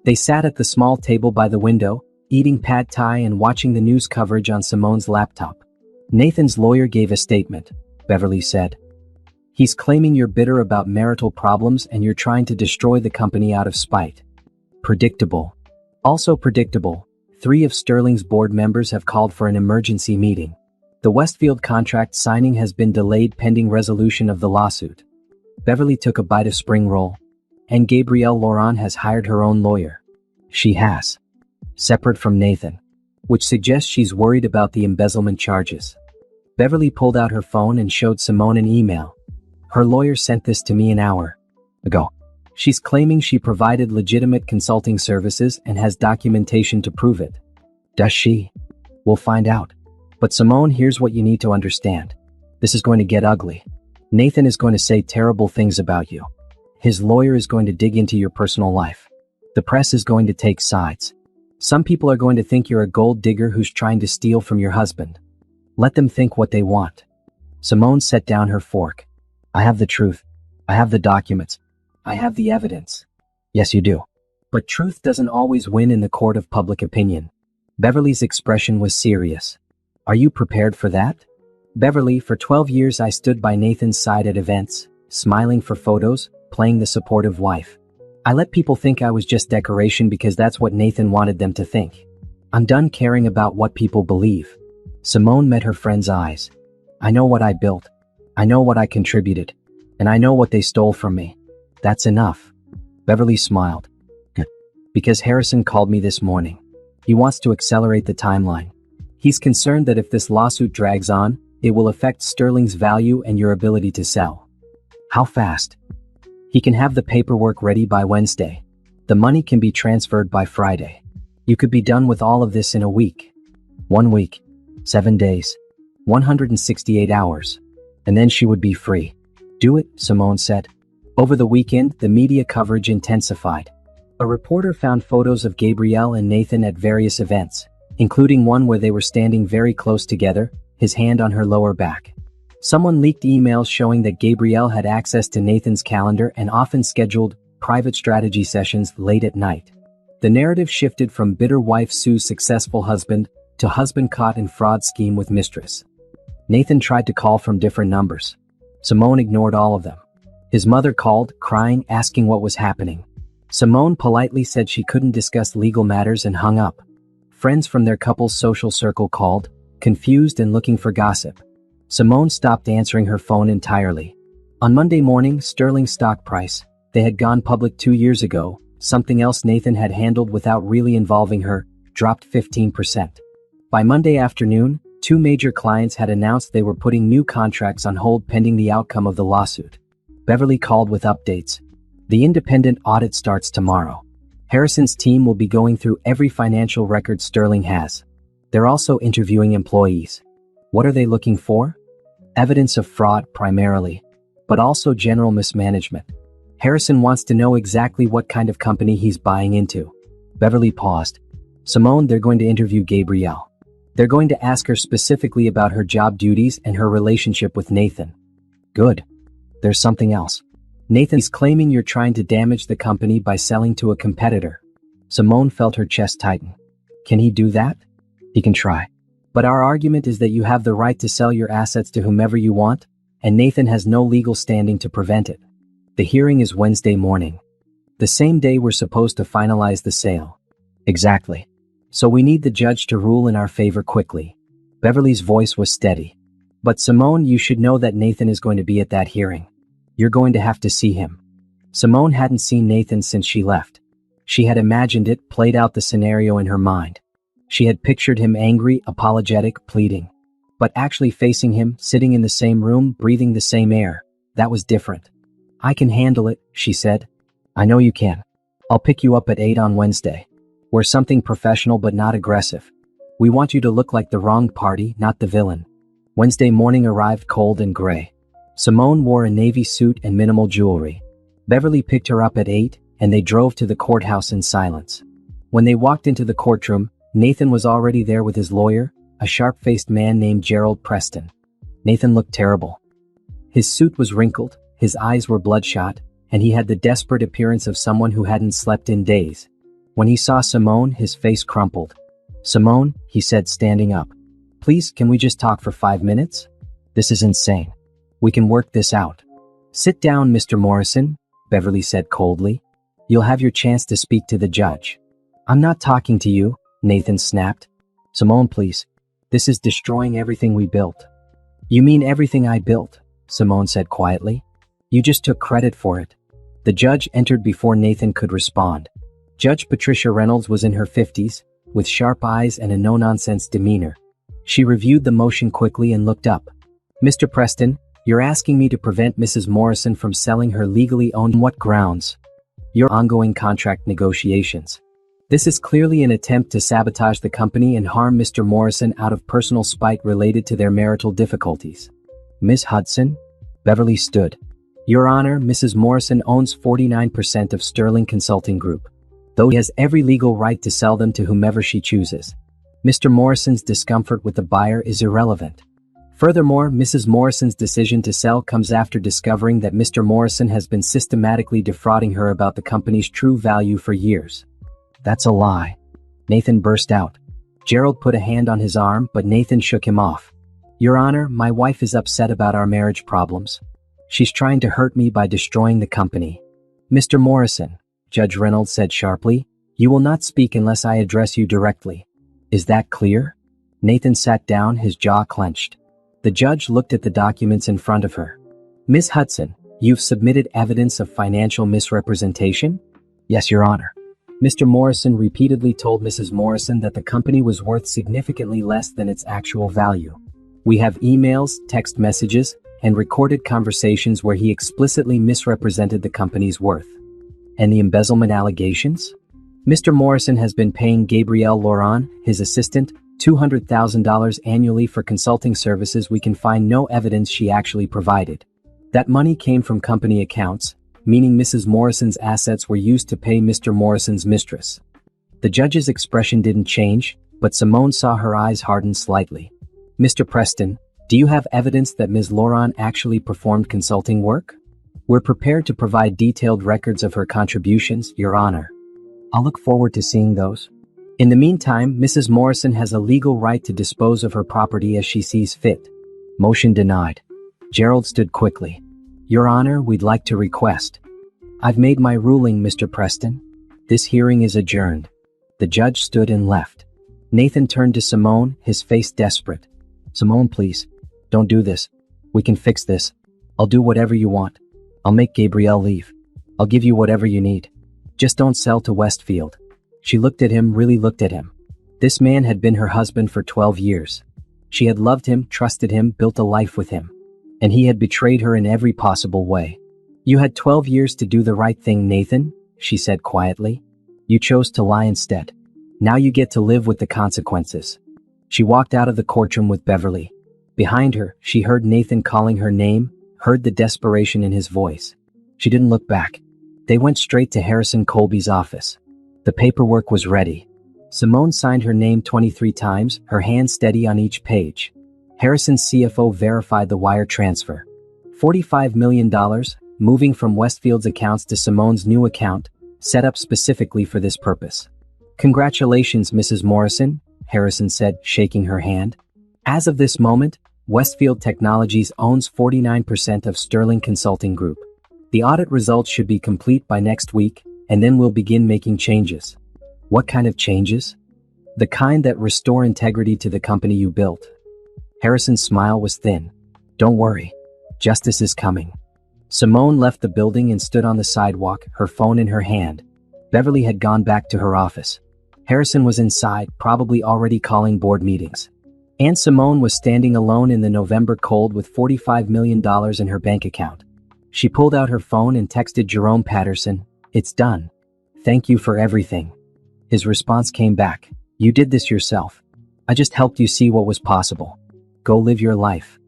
They sat at the small table by the window, eating pad thai and watching the news coverage on Simone's laptop. Nathan's lawyer gave a statement, Beverly said. He's claiming you're bitter about marital problems and you're trying to destroy the company out of spite. Predictable. Also predictable, 3 of Sterling's board members have called for an emergency meeting. The Westfield contract signing has been delayed pending resolution of the lawsuit. Beverly took a bite of spring roll. And Gabrielle Laurent has hired her own lawyer. She has. Separate from Nathan. Which suggests she's worried about the embezzlement charges. Beverly pulled out her phone and showed Simone an email. Her lawyer sent this to me an hour ago. She's claiming she provided legitimate consulting services and has documentation to prove it. Does she? We'll find out. But Simone, here's what you need to understand. This is going to get ugly. Nathan is going to say terrible things about you. His lawyer is going to dig into your personal life. The press is going to take sides. Some people are going to think you're a gold digger who's trying to steal from your husband. Let them think what they want. Simone set down her fork. I have the truth. I have the documents. I have the evidence. Yes, you do. But truth doesn't always win in the court of public opinion. Beverly's expression was serious. Are you prepared for that? Beverly, for 12 years I stood by Nathan's side at events, smiling for photos, playing the supportive wife. I let people think I was just decoration because that's what Nathan wanted them to think. I'm done caring about what people believe. Simone met her friend's eyes. I know what I built. I know what I contributed. And I know what they stole from me. That's enough. Beverly smiled. Because Harrison called me this morning. He wants to accelerate the timeline. He's concerned that if this lawsuit drags on, it will affect Sterling's value and your ability to sell. How fast? He can have the paperwork ready by Wednesday. The money can be transferred by Friday. You could be done with all of this in a week. 1 week. 7 days. 168 hours. And then she would be free. Do it, Simone said. Over the weekend, the media coverage intensified. A reporter found photos of Gabrielle and Nathan at various events, including one where they were standing very close together, his hand on her lower back. Someone leaked emails showing that Gabrielle had access to Nathan's calendar and often scheduled private strategy sessions late at night. The narrative shifted from bitter wife sues successful husband to husband caught in fraud scheme with mistress. Nathan tried to call from different numbers. Simone ignored all of them. His mother called, crying, asking what was happening. Simone politely said she couldn't discuss legal matters and hung up. Friends from their couple's social circle called, confused and looking for gossip. Simone stopped answering her phone entirely. On Monday morning, Sterling's stock price, they had gone public 2 years ago, something else Nathan had handled without really involving her, dropped 15%. By Monday afternoon, 2 major clients had announced they were putting new contracts on hold pending the outcome of the lawsuit. Beverly called with updates. The independent audit starts tomorrow. Harrison's team will be going through every financial record Sterling has. They're also interviewing employees. What are they looking for? Evidence of fraud primarily, but also general mismanagement. Harrison wants to know exactly what kind of company he's buying into. Beverly paused. Simone, they're going to interview Gabrielle. They're going to ask her specifically about her job duties and her relationship with Nathan. Good. There's something else. Nathan's claiming you're trying to damage the company by selling to a competitor. Simone felt her chest tighten. Can he do that? He can try. But our argument is that you have the right to sell your assets to whomever you want, and Nathan has no legal standing to prevent it. The hearing is Wednesday morning. The same day we're supposed to finalize the sale. Exactly. So we need the judge to rule in our favor quickly. Beverly's voice was steady. But Simone, you should know that Nathan is going to be at that hearing. You're going to have to see him. Simone hadn't seen Nathan since she left. She had imagined it, played out the scenario in her mind. She had pictured him angry, apologetic, pleading. But actually facing him, sitting in the same room, breathing the same air, that was different. I can handle it, she said. I know you can. I'll pick you up at 8 on Wednesday. Wear something professional but not aggressive. We want you to look like the wronged party, not the villain. Wednesday morning arrived cold and gray. Simone wore a navy suit and minimal jewelry. Beverly picked her up at 8, and they drove to the courthouse in silence. When they walked into the courtroom, Nathan was already there with his lawyer, a sharp-faced man named Gerald Preston. Nathan looked terrible. His suit was wrinkled, his eyes were bloodshot, and he had the desperate appearance of someone who hadn't slept in days. When he saw Simone, his face crumpled. "Simone," he said, standing up. "Please, can we just talk for 5 minutes? This is insane. We can work this out." "Sit down, Mr. Morrison," Beverly said coldly. "You'll have your chance to speak to the judge." "I'm not talking to you," Nathan snapped. "Simone, please. This is destroying everything we built." "You mean everything I built?" Simone said quietly. "You just took credit for it." The judge entered before Nathan could respond. Judge Patricia Reynolds was in her 50s, with sharp eyes and a no-nonsense demeanor. She reviewed the motion quickly and looked up. "Mr. Preston, you're asking me to prevent Mrs. Morrison from selling her legally owned on what grounds? Your ongoing contract negotiations. This is clearly an attempt to sabotage the company and harm Mr. Morrison out of personal spite related to their marital difficulties." "Ms. Hudson?" Beverly stood. "Your Honor, Mrs. Morrison owns 49% of Sterling Consulting Group, though he has every legal right to sell them to whomever she chooses. Mr. Morrison's discomfort with the buyer is irrelevant. Furthermore, Mrs. Morrison's decision to sell comes after discovering that Mr. Morrison has been systematically defrauding her about the company's true value for years." "That's a lie," Nathan burst out. Gerald put a hand on his arm, but Nathan shook him off. "Your Honor, my wife is upset about our marriage problems. She's trying to hurt me by destroying the company." "Mr. Morrison," Judge Reynolds said sharply, "you will not speak unless I address you directly. Is that clear?" Nathan sat down, his jaw clenched. The judge looked at the documents in front of her. "Ms. Hudson, you've submitted evidence of financial misrepresentation?" "Yes, Your Honor." Mr. Morrison repeatedly told Mrs. Morrison that the company was worth significantly less than its actual value. "We have emails, text messages, and recorded conversations where he explicitly misrepresented the company's worth." "And the embezzlement allegations?" "Mr. Morrison has been paying Gabrielle Laurent, his assistant, $200,000 annually for consulting services we can find no evidence she actually provided. That money came from company accounts, meaning Mrs. Morrison's assets were used to pay Mr. Morrison's mistress." The judge's expression didn't change, but Simone saw her eyes harden slightly. "Mr. Preston, do you have evidence that Ms. Laurent actually performed consulting work?" "We're prepared to provide detailed records of her contributions, Your Honor." "I'll look forward to seeing those. In the meantime, Mrs. Morrison has a legal right to dispose of her property as she sees fit." Motion denied. Gerald stood quickly. "Your Honor, we'd like to request." "I've made my ruling, Mr. Preston. This hearing is adjourned." The judge stood and left. Nathan turned to Simone, his face desperate. "Simone, please. Don't do this. We can fix this. I'll do whatever you want. I'll make Gabrielle leave. I'll give you whatever you need. Just don't sell to Westfield." She looked at him, really looked at him. This man had been her husband for 12 years. She had loved him, trusted him, built a life with him. And he had betrayed her in every possible way. "You had 12 years to do the right thing, Nathan," she said quietly. "You chose to lie instead. Now you get to live with the consequences." She walked out of the courtroom with Beverly. Behind her, she heard Nathan calling her name, heard the desperation in his voice. She didn't look back. They went straight to Harrison Colby's office. The paperwork was ready. Simone signed her name 23 times, her hand steady on each page. Harrison's CFO verified the wire transfer. $45 million, moving from Westfield's accounts to Simone's new account, set up specifically for this purpose. "Congratulations, Mrs. Morrison," Harrison said, shaking her hand. "As of this moment, Westfield Technologies owns 49% of Sterling Consulting Group. The audit results should be complete by next week, and then we'll begin making changes." "What kind of changes?" "The kind that restore integrity to the company you built." Harrison's smile was thin. "Don't worry. Justice is coming." Simone left the building and stood on the sidewalk, her phone in her hand. Beverly had gone back to her office. Harrison was inside, probably already calling board meetings. And Simone was standing alone in the November cold with $45 million in her bank account. She pulled out her phone and texted Jerome Patterson, "It's done. Thank you for everything. His response came back. You did this yourself. I just helped you see what was possible. Go live your life.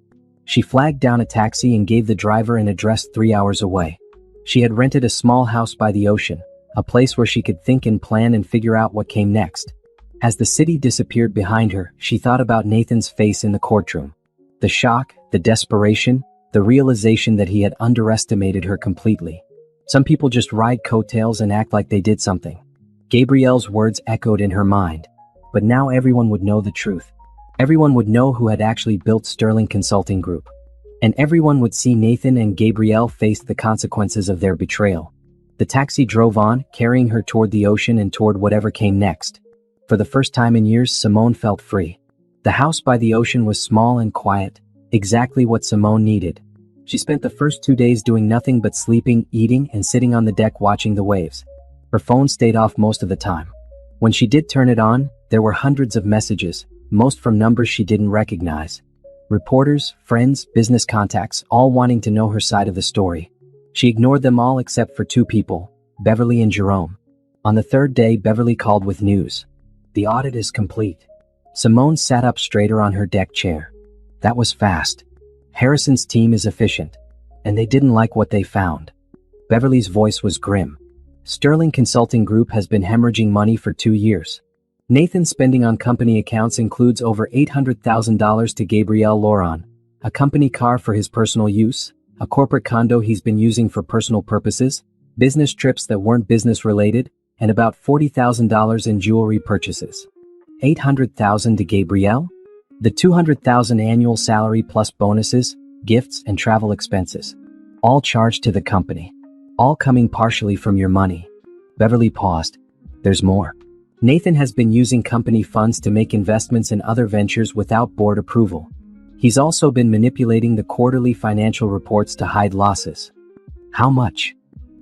She flagged down a taxi and gave the driver an address 3 hours away. She had rented a small house by the ocean, a place where she could think and plan and figure out what came next. As the city disappeared behind her, she thought about Nathan's face in the courtroom. The shock, the desperation, the realization that he had underestimated her completely. Some people just ride coattails and act like they did something. Gabrielle's words echoed in her mind. But now everyone would know the truth. Everyone would know who had actually built Sterling Consulting Group. And everyone would see Nathan and Gabrielle face the consequences of their betrayal. The taxi drove on, carrying her toward the ocean and toward whatever came next. For the first time in years, Simone felt free. The house by the ocean was small and quiet, exactly what Simone needed. She spent the first 2 days doing nothing but sleeping, eating, and sitting on the deck watching the waves. Her phone stayed off most of the time. When she did turn it on, there were hundreds of messages, most from numbers she didn't recognize. Reporters, friends, business contacts, all wanting to know her side of the story. She ignored them all except for 2 people, Beverly and Jerome. On the 3rd day, Beverly called with news. The audit is complete. Simone sat up straighter on her deck chair. That was fast. Harrison's team is efficient. And they didn't like what they found. Beverly's voice was grim. Sterling Consulting Group has been hemorrhaging money for 2 years. Nathan's spending on company accounts includes over $800,000 to Gabrielle Laurent, a company car for his personal use, a corporate condo he's been using for personal purposes, business trips that weren't business-related, and about $40,000 in jewelry purchases. $800,000 to Gabrielle? The $200,000 annual salary plus bonuses, gifts, and travel expenses. All charged to the company. All coming partially from your money. Beverly paused. There's more. Nathan has been using company funds to make investments in other ventures without board approval. He's also been manipulating the quarterly financial reports to hide losses. How much?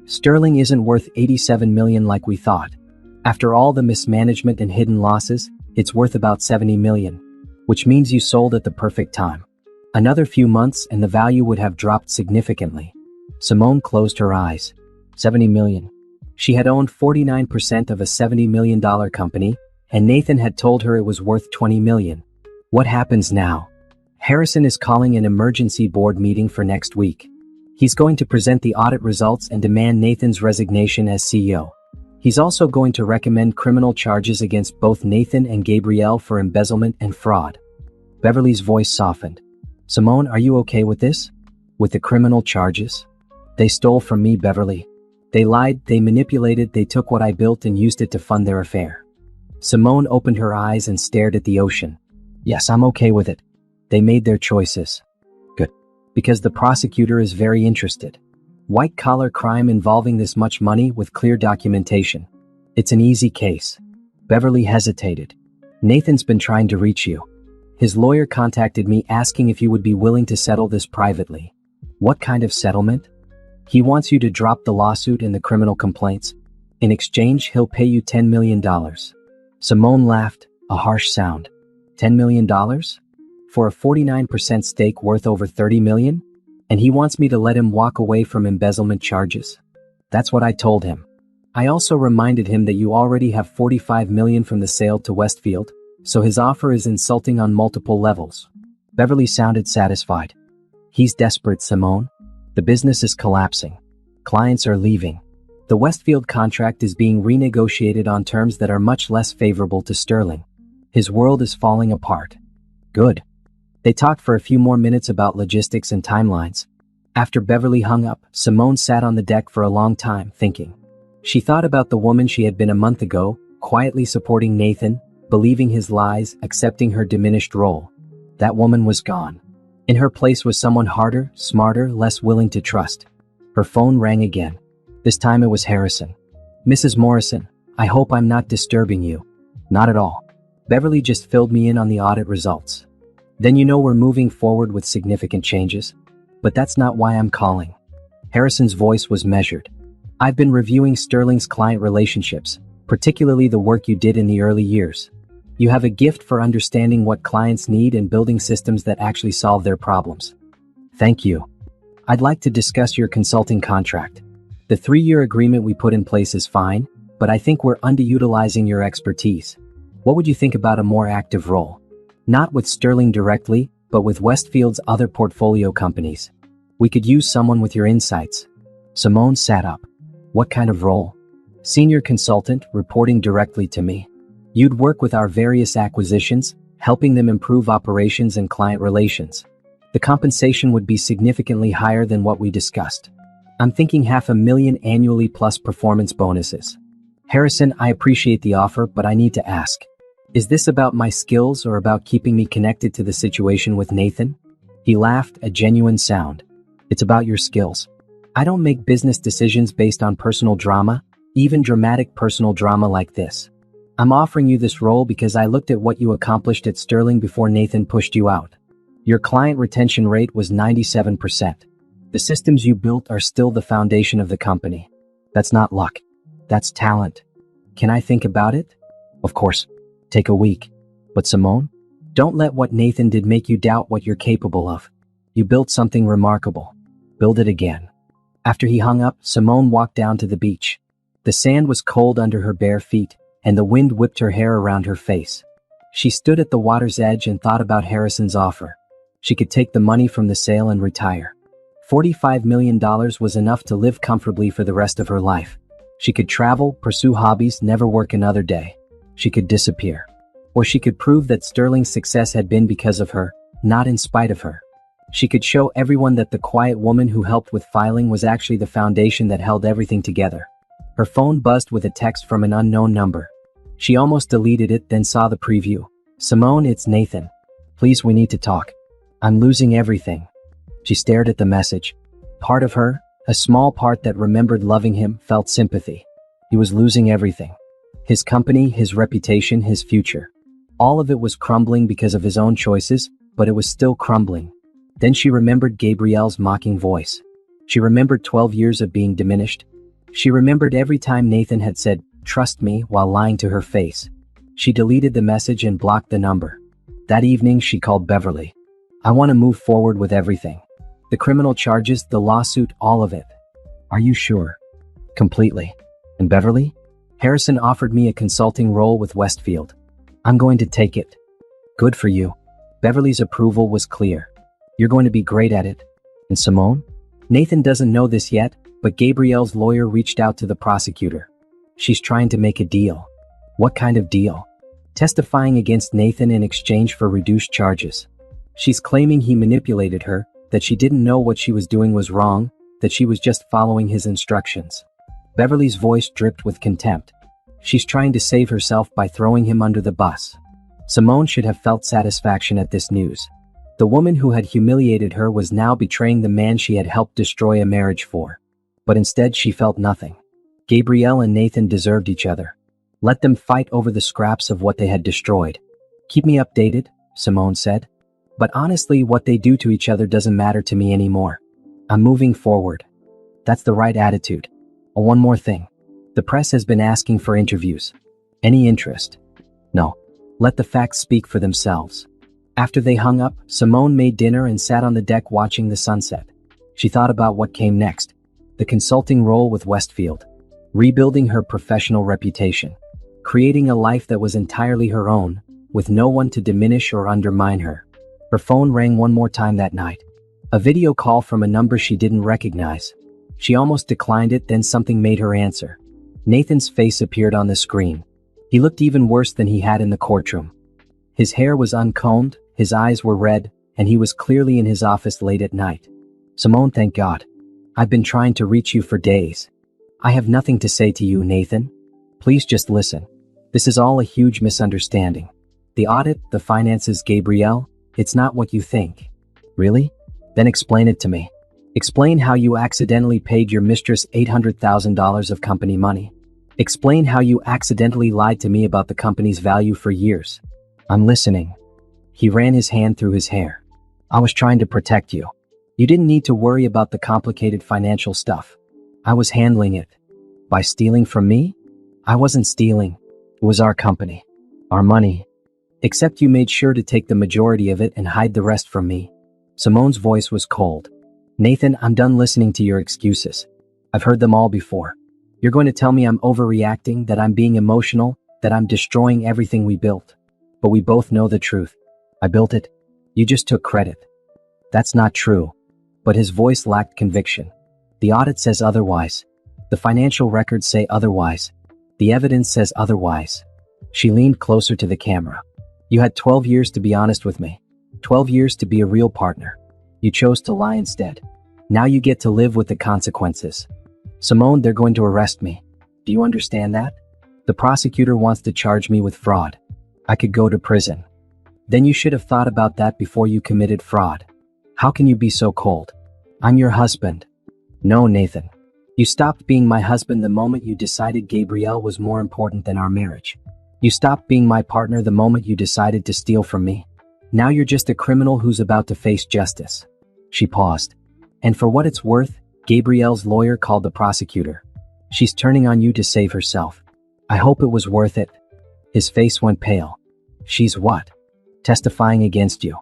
Sterling isn't worth $87 million like we thought. After all the mismanagement and hidden losses, it's worth about $70 million, which means you sold at the perfect time. Another few months and the value would have dropped significantly. Simone closed her eyes. $70 million. She had owned 49% of a $70 million company, and Nathan had told her it was worth $20 million. What happens now? Harrison is calling an emergency board meeting for next week. He's going to present the audit results and demand Nathan's resignation as CEO. He's also going to recommend criminal charges against both Nathan and Gabrielle for embezzlement and fraud. Beverly's voice softened. Simone, are you okay with this? With the criminal charges? They stole from me, Beverly. They lied, they manipulated, they took what I built and used it to fund their affair. Simone opened her eyes and stared at the ocean. Yes, I'm okay with it. They made their choices. Good. Because the prosecutor is very interested. White-collar crime involving this much money with clear documentation. It's an easy case. Beverly hesitated. Nathan's been trying to reach you. His lawyer contacted me asking if you would be willing to settle this privately. What kind of settlement? He wants you to drop the lawsuit and the criminal complaints. In exchange, he'll pay you $10 million. Simone laughed, a harsh sound. $10 million? For a 49% stake worth over $30 million? And he wants me to let him walk away from embezzlement charges. That's what I told him. I also reminded him that you already have $45 million from the sale to Westfield, so his offer is insulting on multiple levels. Beverly sounded satisfied. He's desperate, Simone. The business is collapsing. Clients are leaving. The Westfield contract is being renegotiated on terms that are much less favorable to Sterling. His world is falling apart. Good. They talked for a few more minutes about logistics and timelines. After Beverly hung up, Simone sat on the deck for a long time, thinking. She thought about the woman she had been a month ago, quietly supporting Nathan, believing his lies, accepting her diminished role. That woman was gone. In her place was someone harder, smarter, less willing to trust. Her phone rang again. This time it was Harrison. Mrs. Morrison, I hope I'm not disturbing you. Not at all. Beverly just filled me in on the audit results. Then you know we're moving forward with significant changes. But that's not why I'm calling. Harrison's voice was measured. I've been reviewing Sterling's client relationships, particularly the work you did in the early years. You have a gift for understanding what clients need and building systems that actually solve their problems. Thank you. I'd like to discuss your consulting contract. The 3-year agreement we put in place is fine, but I think we're underutilizing your expertise. What would you think about a more active role? Not with Sterling directly, but with Westfield's other portfolio companies. We could use someone with your insights. Simone sat up. What kind of role? Senior consultant, reporting directly to me. You'd work with our various acquisitions, helping them improve operations and client relations. The compensation would be significantly higher than what we discussed. I'm thinking $500,000 annually plus performance bonuses. Harrison, I appreciate the offer, but I need to ask. Is this about my skills or about keeping me connected to the situation with Nathan? He laughed, a genuine sound. It's about your skills. I don't make business decisions based on personal drama, even dramatic personal drama like this. I'm offering you this role because I looked at what you accomplished at Sterling before Nathan pushed you out. Your client retention rate was 97%. The systems you built are still the foundation of the company. That's not luck. That's talent. Can I think about it? Of course. Take a week. But Simone, don't let what Nathan did make you doubt what you're capable of. You built something remarkable. Build it again. After he hung up, Simone walked down to the beach. The sand was cold under her bare feet, and the wind whipped her hair around her face. She stood at the water's edge and thought about Harrison's offer. She could take the money from the sale and retire. $45 million was enough to live comfortably for the rest of her life. She could travel, pursue hobbies, never work another day. She could disappear. Or she could prove that Sterling's success had been because of her, not in spite of her. She could show everyone that the quiet woman who helped with filing was actually the foundation that held everything together. Her phone buzzed with a text from an unknown number. She almost deleted it, then saw the preview. Simone, it's Nathan. Please, we need to talk. I'm losing everything. She stared at the message. Part of her, a small part that remembered loving him, felt sympathy. He was losing everything. His company, his reputation, his future. All of it was crumbling because of his own choices, but it was still crumbling. Then she remembered Gabrielle's mocking voice. She remembered 12 years of being diminished. She remembered every time Nathan had said, "Trust me," while lying to her face. She deleted the message and blocked the number. That evening, she called Beverly. I want to move forward with everything. The criminal charges, the lawsuit, all of it. Are you sure? Completely. And Beverly? Harrison offered me a consulting role with Westfield. I'm going to take it. Good for you. Beverly's approval was clear. You're going to be great at it. And Simone? Nathan doesn't know this yet, but Gabrielle's lawyer reached out to the prosecutor. She's trying to make a deal. What kind of deal? Testifying against Nathan in exchange for reduced charges. She's claiming he manipulated her, that she didn't know what she was doing was wrong, that she was just following his instructions. Beverly's voice dripped with contempt. She's trying to save herself by throwing him under the bus. Simone should have felt satisfaction at this news. The woman who had humiliated her was now betraying the man she had helped destroy a marriage for. But instead she felt nothing. Gabrielle and Nathan deserved each other. Let them fight over the scraps of what they had destroyed. Keep me updated, Simone said. But honestly, what they do to each other doesn't matter to me anymore. I'm moving forward. That's the right attitude. Oh, one more thing. The press has been asking for interviews. Any interest? No. Let the facts speak for themselves. After they hung up, Simone made dinner and sat on the deck watching the sunset. She thought about what came next. The consulting role with Westfield. Rebuilding her professional reputation. Creating a life that was entirely her own, with no one to diminish or undermine her. Her phone rang one more time that night. A video call from a number she didn't recognize. She almost declined it, then something made her answer. Nathan's face appeared on the screen. He looked even worse than he had in the courtroom. His hair was uncombed, his eyes were red, and he was clearly in his office late at night. Simone, thank God. I've been trying to reach you for days. I have nothing to say to you, Nathan. Please just listen. This is all a huge misunderstanding. The audit, the finances, Gabrielle, it's not what you think. Really? Then explain it to me. Explain how you accidentally paid your mistress $800,000 of company money. Explain how you accidentally lied to me about the company's value for years. I'm listening. He ran his hand through his hair. I was trying to protect you. You didn't need to worry about the complicated financial stuff. I was handling it. By stealing from me? I wasn't stealing. It was our company. Our money. Except you made sure to take the majority of it and hide the rest from me. Simone's voice was cold. Nathan, I'm done listening to your excuses. I've heard them all before. You're going to tell me I'm overreacting, that I'm being emotional, that I'm destroying everything we built. But we both know the truth. I built it. You just took credit. That's not true. But his voice lacked conviction. The audit says otherwise. The financial records say otherwise. The evidence says otherwise. She leaned closer to the camera. You had 12 years to be honest with me. 12 years to be a real partner. You chose to lie instead. Now you get to live with the consequences. Simone, they're going to arrest me. Do you understand that? The prosecutor wants to charge me with fraud. I could go to prison. Then you should have thought about that before you committed fraud. How can you be so cold? I'm your husband. No, Nathan. You stopped being my husband the moment you decided Gabrielle was more important than our marriage. You stopped being my partner the moment you decided to steal from me. Now you're just a criminal who's about to face justice. She paused. And for what it's worth, Gabrielle's lawyer called the prosecutor. She's turning on you to save herself. I hope it was worth it. His face went pale. She's what? Testifying against you.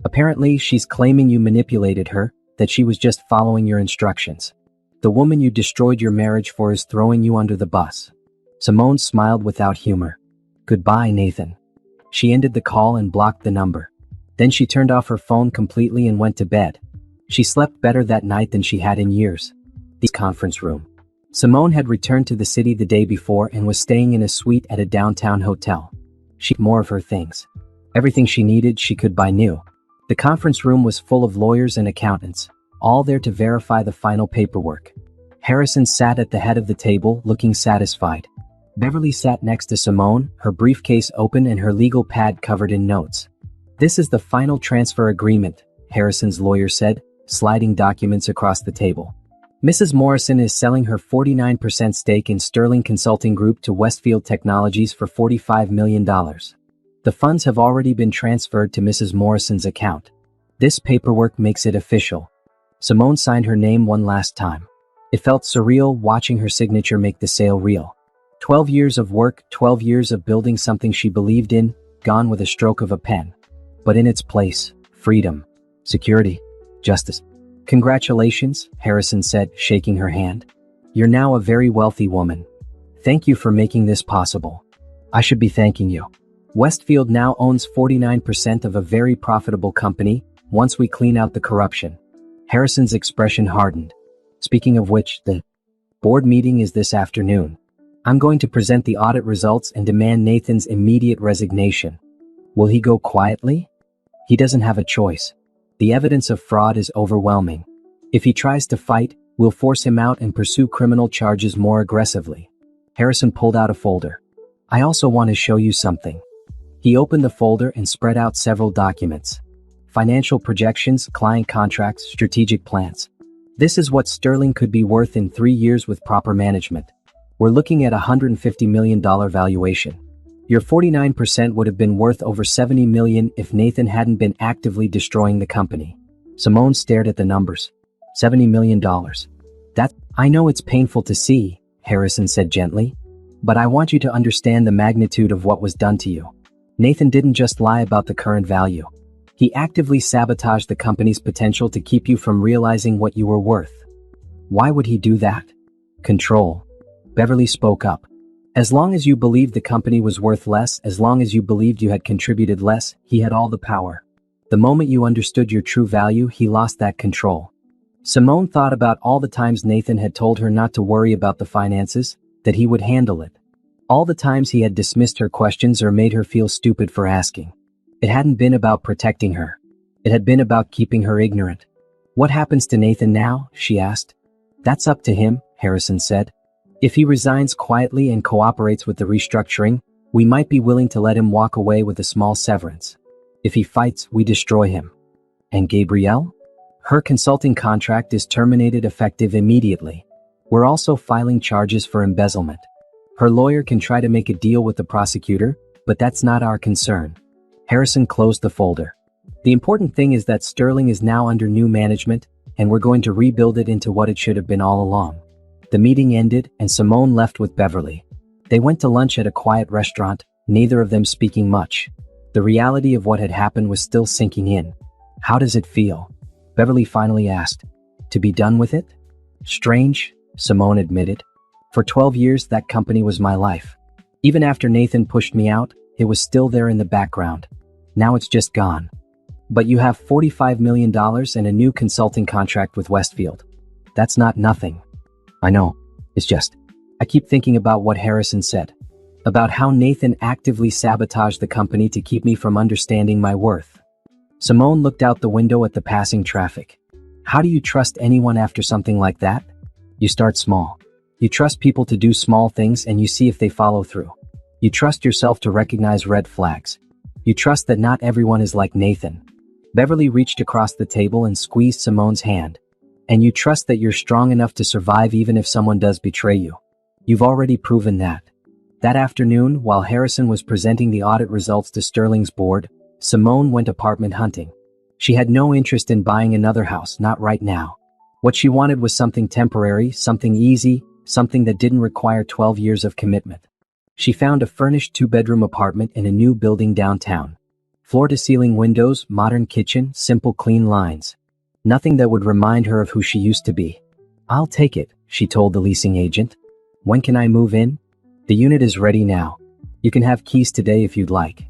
Apparently, she's claiming you manipulated her, that she was just following your instructions. The woman you destroyed your marriage for is throwing you under the bus. Simone smiled without humor. Goodbye, Nathan. She ended the call and blocked the number. Then she turned off her phone completely and went to bed. She slept better that night than she had in years. The conference room. Simone had returned to the city the day before and was staying in a suite at a downtown hotel. She had more of her things. Everything she needed she could buy new. The conference room was full of lawyers and accountants, all there to verify the final paperwork. Harrison sat at the head of the table, looking satisfied. Beverly sat next to Simone, her briefcase open and her legal pad covered in notes. This is the final transfer agreement, Harrison's lawyer said, sliding documents across the table. Mrs. Morrison is selling her 49% stake in Sterling Consulting Group to Westfield Technologies for $45 million. The funds have already been transferred to Mrs. Morrison's account. This paperwork makes it official. Simone signed her name one last time. It felt surreal watching her signature make the sale real. 12 years of work, 12 years of building something she believed in, gone with a stroke of a pen. But in its place, freedom, security, justice. Congratulations, Harrison said, shaking her hand. You're now a very wealthy woman. Thank you for making this possible. I should be thanking you. Westfield now owns 49% of a very profitable company, once we clean out the corruption. Harrison's expression hardened. Speaking of which, the board meeting is this afternoon. I'm going to present the audit results and demand Nathan's immediate resignation. Will he go quietly? He doesn't have a choice. The evidence of fraud is overwhelming. If he tries to fight, we'll force him out and pursue criminal charges more aggressively. Harrison pulled out a folder. I also want to show you something. He opened the folder and spread out several documents. Financial projections, client contracts, strategic plans. This is what Sterling could be worth in 3 years with proper management. We're looking at a $150 million valuation. Your 49% would have been worth over $70 million if Nathan hadn't been actively destroying the company. Simone stared at the numbers. $70 million. I know it's painful to see, Harrison said gently, but I want you to understand the magnitude of what was done to you. Nathan didn't just lie about the current value. He actively sabotaged the company's potential to keep you from realizing what you were worth. Why would he do that? Control. Beverly spoke up. As long as you believed the company was worth less, as long as you believed you had contributed less, he had all the power. The moment you understood your true value, he lost that control. Simone thought about all the times Nathan had told her not to worry about the finances, that he would handle it. All the times he had dismissed her questions or made her feel stupid for asking. It hadn't been about protecting her. It had been about keeping her ignorant. What happens to Nathan now? She asked. That's up to him, Harrison said. If he resigns quietly and cooperates with the restructuring, we might be willing to let him walk away with a small severance. If he fights, we destroy him. And Gabrielle? Her consulting contract is terminated effective immediately. We're also filing charges for embezzlement. Her lawyer can try to make a deal with the prosecutor, but that's not our concern. Harrison closed the folder. The important thing is that Sterling is now under new management, and we're going to rebuild it into what it should have been all along. The meeting ended, and Simone left with Beverly. They went to lunch at a quiet restaurant, neither of them speaking much. The reality of what had happened was still sinking in. How does it feel? Beverly finally asked. To be done with it? Strange, Simone admitted. For 12 years, that company was my life. Even after Nathan pushed me out, it was still there in the background. Now it's just gone. But you have $45 million and a new consulting contract with Westfield. That's not nothing. I know. It's just, I keep thinking about what Harrison said. About how Nathan actively sabotaged the company to keep me from understanding my worth. Simone looked out the window at the passing traffic. How do you trust anyone after something like that? You start small. You trust people to do small things and you see if they follow through. You trust yourself to recognize red flags. You trust that not everyone is like Nathan. Beverly reached across the table and squeezed Simone's hand. And you trust that you're strong enough to survive even if someone does betray you. You've already proven that. That afternoon, while Harrison was presenting the audit results to Sterling's board, Simone went apartment hunting. She had no interest in buying another house, not right now. What she wanted was something temporary, something easy, something that didn't require 12 years of commitment. She found a furnished 2-bedroom apartment in a new building downtown. Floor-to-ceiling windows, modern kitchen, simple clean lines. Nothing that would remind her of who she used to be. I'll take it, she told the leasing agent. When can I move in? The unit is ready now. You can have keys today if you'd like.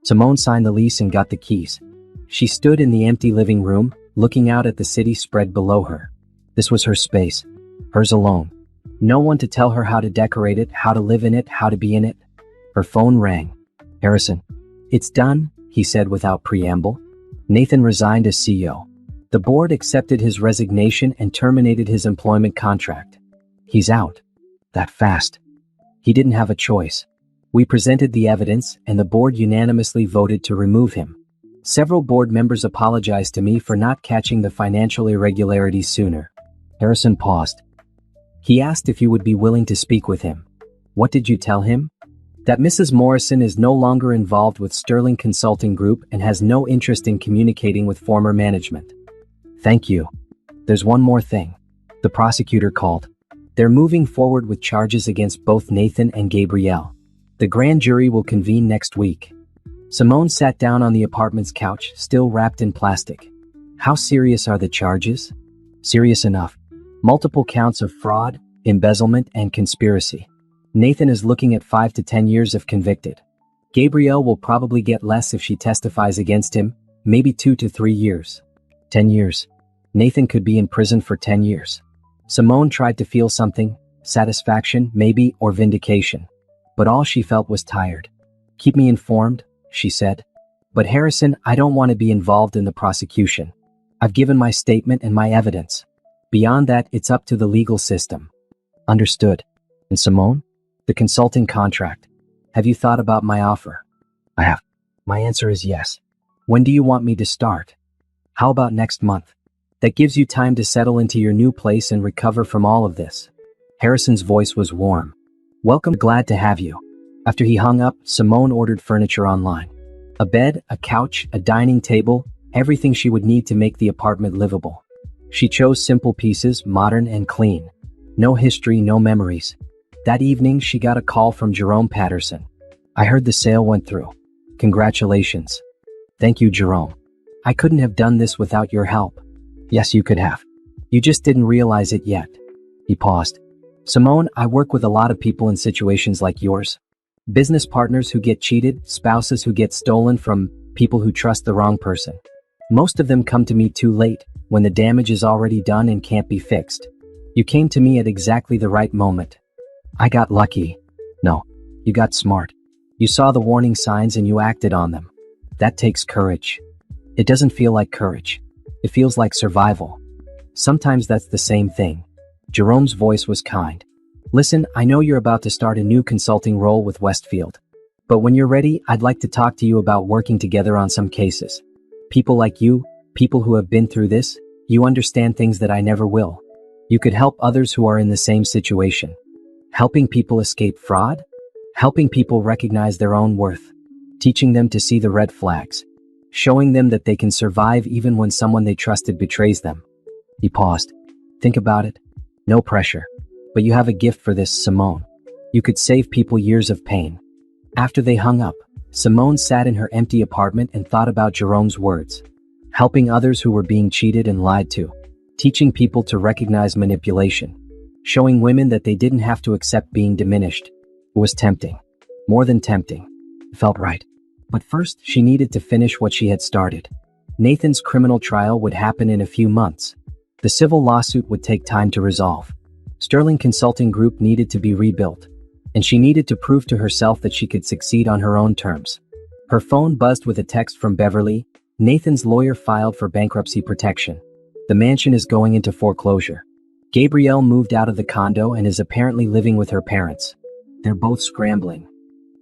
Simone signed the lease and got the keys. She stood in the empty living room, looking out at the city spread below her. This was her space. Hers alone. No one to tell her how to decorate it, how to live in it, how to be in it. Her phone rang. Harrison. It's done, he said without preamble. Nathan resigned as CEO. The board accepted his resignation and terminated his employment contract. He's out. That fast. He didn't have a choice. We presented the evidence, and the board unanimously voted to remove him. Several board members apologized to me for not catching the financial irregularities sooner. Harrison paused. He asked if you would be willing to speak with him. What did you tell him? That Mrs. Morrison is no longer involved with Sterling Consulting Group and has no interest in communicating with former management. Thank you. There's one more thing. The prosecutor called. They're moving forward with charges against both Nathan and Gabrielle. The grand jury will convene next week. Simone sat down on the apartment's couch, still wrapped in plastic. How serious are the charges? Serious enough. Multiple counts of fraud, embezzlement, and conspiracy. Nathan is looking at 5 to 10 years if convicted. Gabrielle will probably get less if she testifies against him, maybe 2 to 3 years. 10 years. Nathan could be in prison for 10 years. Simone tried to feel something, satisfaction, maybe, or vindication. But all she felt was tired. Keep me informed, she said. But Harrison, I don't want to be involved in the prosecution. I've given my statement and my evidence. Beyond that, it's up to the legal system. Understood. And Simone? The consulting contract. Have you thought about my offer? I have. My answer is yes. When do you want me to start? How about next month? That gives you time to settle into your new place and recover from all of this. Harrison's voice was warm. Welcome, glad to have you. After he hung up, Simone ordered furniture online. A bed, a couch, a dining table, everything she would need to make the apartment livable. She chose simple pieces, modern and clean. No history, no memories. That evening, she got a call from Jerome Patterson. I heard the sale went through. Congratulations. Thank you, Jerome. I couldn't have done this without your help. Yes, you could have. You just didn't realize it yet. He paused. Simone, I work with a lot of people in situations like yours. Business partners who get cheated, spouses who get stolen from people who trust the wrong person. Most of them come to me too late, when the damage is already done and can't be fixed. You came to me at exactly the right moment. I got lucky. No, you got smart. You saw the warning signs and you acted on them. That takes courage. It doesn't feel like courage. It feels like survival. Sometimes that's the same thing. Jerome's voice was kind. Listen, I know you're about to start a new consulting role with Westfield. But when you're ready, I'd like to talk to you about working together on some cases. People like you, people who have been through this, you understand things that I never will. You could help others who are in the same situation. Helping people escape fraud? Helping people recognize their own worth. Teaching them to see the red flags. Showing them that they can survive even when someone they trusted betrays them. He paused. Think about it. No pressure. But you have a gift for this, Simone. You could save people years of pain. After they hung up, Simone sat in her empty apartment and thought about Jerome's words. Helping others who were being cheated and lied to. Teaching people to recognize manipulation. showing women that they didn't have to accept being diminished. It was tempting. More than tempting. It felt right. But first, she needed to finish what she had started. Nathan's criminal trial would happen in a few months. The civil lawsuit would take time to resolve. Sterling Consulting Group needed to be rebuilt, and she needed to prove to herself that she could succeed on her own terms. Her phone buzzed with a text from Beverly. Nathan's lawyer filed for bankruptcy protection. The mansion is going into foreclosure. Gabrielle moved out of the condo and is apparently living with her parents. They're both scrambling.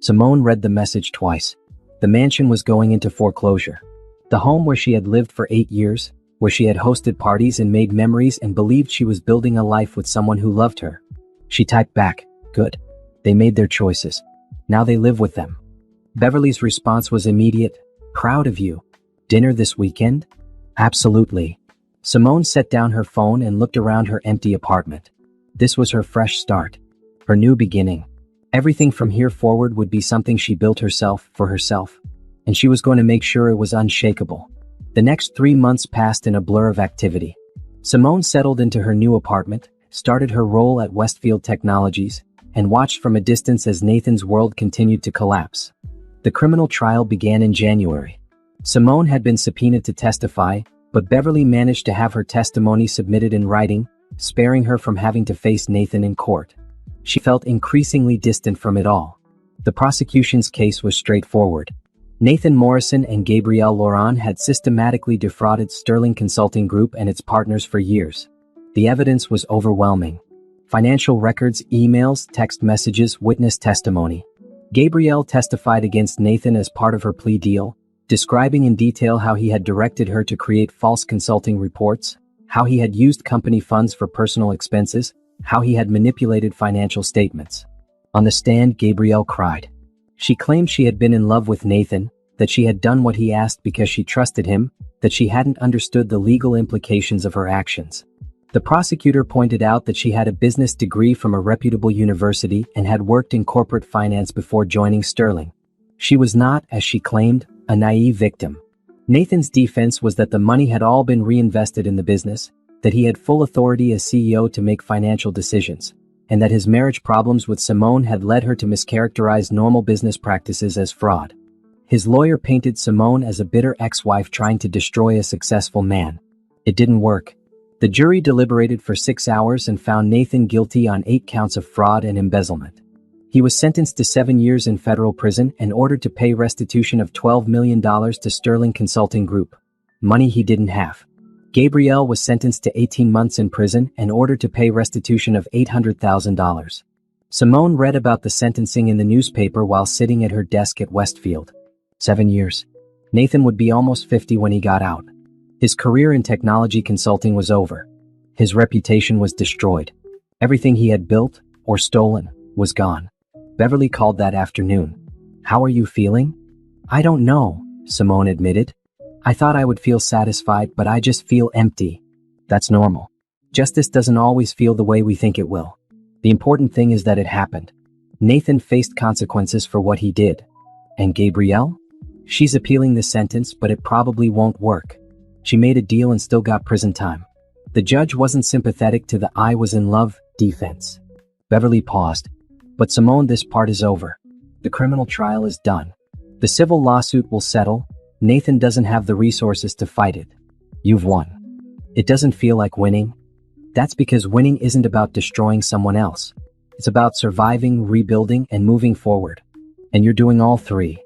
Simone read the message twice. The mansion was going into foreclosure. The home where she had lived for 8 years, where she had hosted parties and made memories and believed she was building a life with someone who loved her. She typed back, "Good. They made their choices. Now they live with them." Beverly's response was immediate. "Proud of you. Dinner this weekend?" "Absolutely." Simone set down her phone and looked around her empty apartment. This was her fresh start. Her new beginning. Everything from here forward would be something she built herself, for herself. And she was going to make sure it was unshakable. The next 3 months passed in a blur of activity. Simone settled into her new apartment, started her role at Westfield Technologies, and watched from a distance as Nathan's world continued to collapse. The criminal trial began in January. Simone had been subpoenaed to testify, but Beverly managed to have her testimony submitted in writing, sparing her from having to face Nathan in court. She felt increasingly distant from it all. The prosecution's case was straightforward. Nathan Morrison and Gabrielle Laurent had systematically defrauded Sterling Consulting Group and its partners for years. The evidence was overwhelming. Financial records, emails, text messages, witness testimony. Gabrielle testified against Nathan as part of her plea deal, describing in detail how he had directed her to create false consulting reports, how he had used company funds for personal expenses, how he had manipulated financial statements. On the stand, Gabrielle cried. She claimed she had been in love with Nathan, that she had done what he asked because she trusted him, that she hadn't understood the legal implications of her actions. The prosecutor pointed out that she had a business degree from a reputable university and had worked in corporate finance before joining Sterling. She was not, as she claimed, a naive victim. Nathan's defense was that the money had all been reinvested in the business, that he had full authority as CEO to make financial decisions, and that his marriage problems with Simone had led her to mischaracterize normal business practices as fraud. His lawyer painted Simone as a bitter ex-wife trying to destroy a successful man. It didn't work. The jury deliberated for 6 hours and found Nathan guilty on 8 counts of fraud and embezzlement. He was sentenced to 7 years in federal prison and ordered to pay restitution of $12 million to Sterling Consulting Group, money he didn't have. Gabrielle was sentenced to 18 months in prison and ordered to pay restitution of $800,000. Simone read about the sentencing in the newspaper while sitting at her desk at Westfield. 7 years. Nathan would be almost 50 when he got out. His career in technology consulting was over. His reputation was destroyed. Everything he had built, or stolen, was gone. Beverly called that afternoon. "How are you feeling?" "I don't know," Simone admitted. "I thought I would feel satisfied, but I just feel empty." That's normal. Justice doesn't always feel the way we think it will. The important thing is that it happened. Nathan faced consequences for what he did. And Gabrielle? She's appealing the sentence, but it probably won't work. She made a deal and still got prison time. The judge wasn't sympathetic to the "I was in love" defense. Beverly paused. "But Simone, this part is over. The criminal trial is done. The civil lawsuit will settle. Nathan doesn't have the resources to fight it. You've won." "It doesn't feel like winning." "That's because winning isn't about destroying someone else. It's about surviving, rebuilding, and moving forward. And you're doing all three."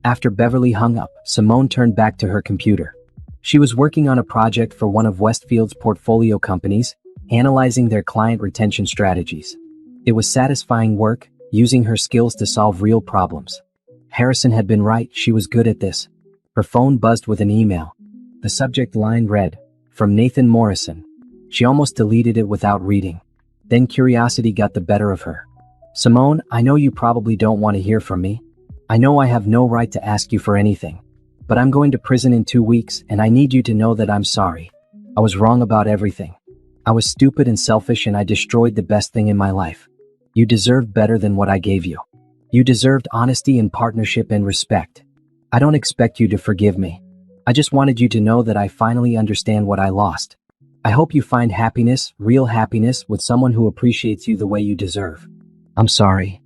After Beverly hung up, Simone turned back to her computer. She was working on a project for one of Westfield's portfolio companies, analyzing their client retention strategies. It was satisfying work, using her skills to solve real problems. Harrison had been right, she was good at this. Her phone buzzed with an email. The subject line read, "From Nathan Morrison." She almost deleted it without reading. Then curiosity got the better of her. "Simone, I know you probably don't want to hear from me. I know I have no right to ask you for anything. But I'm going to prison in 2 weeks, and I need you to know that I'm sorry. I was wrong about everything. I was stupid and selfish, and I destroyed the best thing in my life. You deserved better than what I gave you. You deserved honesty and partnership and respect. I don't expect you to forgive me. I just wanted you to know that I finally understand what I lost. I hope you find happiness, real happiness, with someone who appreciates you the way you deserve. I'm sorry.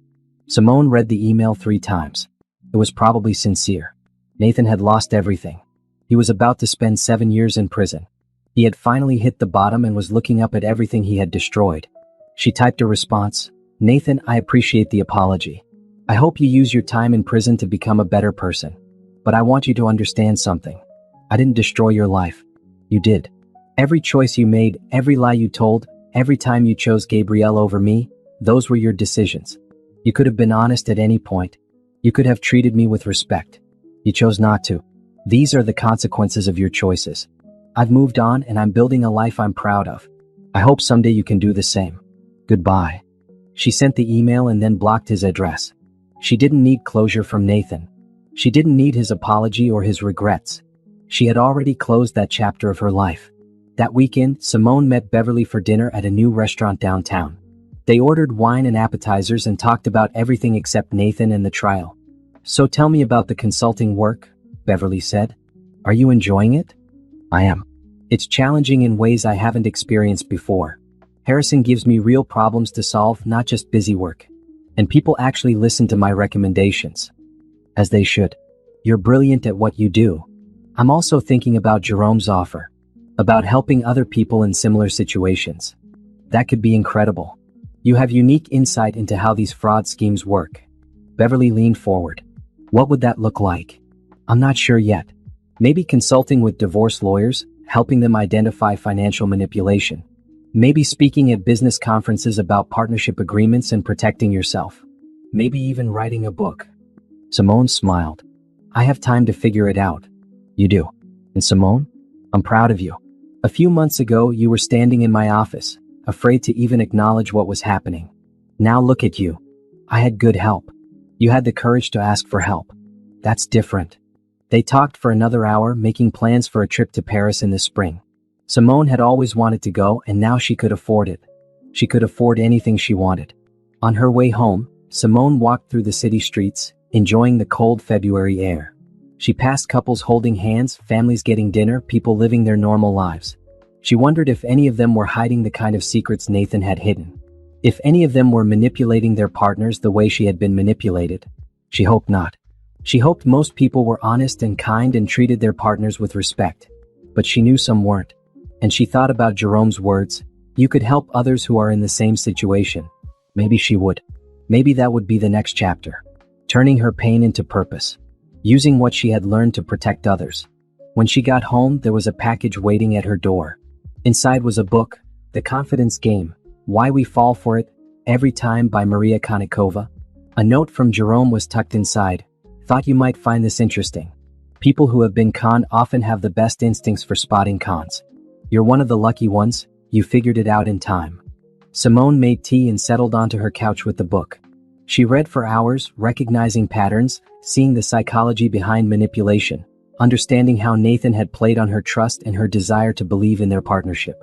Simone read the email 3 times. It was probably sincere. Nathan had lost everything. He was about to spend 7 years in prison. He had finally hit the bottom and was looking up at everything he had destroyed. She typed a response. Nathan, I appreciate the apology. I hope you use your time in prison to become a better person. But I want you to understand something. I didn't destroy your life. You did. Every choice you made, every lie you told, every time you chose Gabrielle over me, those were your decisions. You could have been honest at any point. You could have treated me with respect. You chose not to. These are the consequences of your choices. I've moved on and I'm building a life I'm proud of. I hope someday you can do the same. Goodbye. She sent the email and then blocked his address. She didn't need closure from Nathan. She didn't need his apology or his regrets. She had already closed that chapter of her life. That weekend, Simone met Beverly for dinner at a new restaurant downtown. They ordered wine and appetizers and talked about everything except Nathan and the trial. So tell me about the consulting work, Beverly said. Are you enjoying it? I am. It's challenging in ways I haven't experienced before. Harrison gives me real problems to solve, not just busy work. And people actually listen to my recommendations. As they should. You're brilliant at what you do. I'm also thinking about Jerome's offer. About helping other people in similar situations. That could be incredible. You have unique insight into how these fraud schemes work. Beverly leaned forward. What would that look like? I'm not sure yet. Maybe consulting with divorce lawyers, helping them identify financial manipulation. Maybe speaking at business conferences about partnership agreements and protecting yourself. Maybe even writing a book. Simone smiled. I have time to figure it out. You do. And Simone, I'm proud of you. A few months ago, you were standing in my office, afraid to even acknowledge what was happening. Now look at you. I had good help. You had the courage to ask for help. That's different. They talked for another hour, making plans for a trip to Paris in the spring. Simone had always wanted to go, and now she could afford it. She could afford anything she wanted. On her way home, Simone walked through the city streets, enjoying the cold February air. She passed couples holding hands, families getting dinner, people living their normal lives. She wondered if any of them were hiding the kind of secrets Nathan had hidden. If any of them were manipulating their partners the way she had been manipulated. She hoped not. She hoped most people were honest and kind and treated their partners with respect. But she knew some weren't. And she thought about Jerome's words, you could help others who are in the same situation. Maybe she would. Maybe that would be the next chapter. Turning her pain into purpose. Using what she had learned to protect others. When she got home, there was a package waiting at her door. Inside was a book, The Confidence Game, Why We Fall for It, Every Time by Maria Konnikova. A note from Jerome was tucked inside. Thought you might find this interesting. People who have been conned often have the best instincts for spotting cons. You're one of the lucky ones, you figured it out in time. Simone made tea and settled onto her couch with the book. She read for hours, recognizing patterns, seeing the psychology behind manipulation, understanding how Nathan had played on her trust and her desire to believe in their partnership.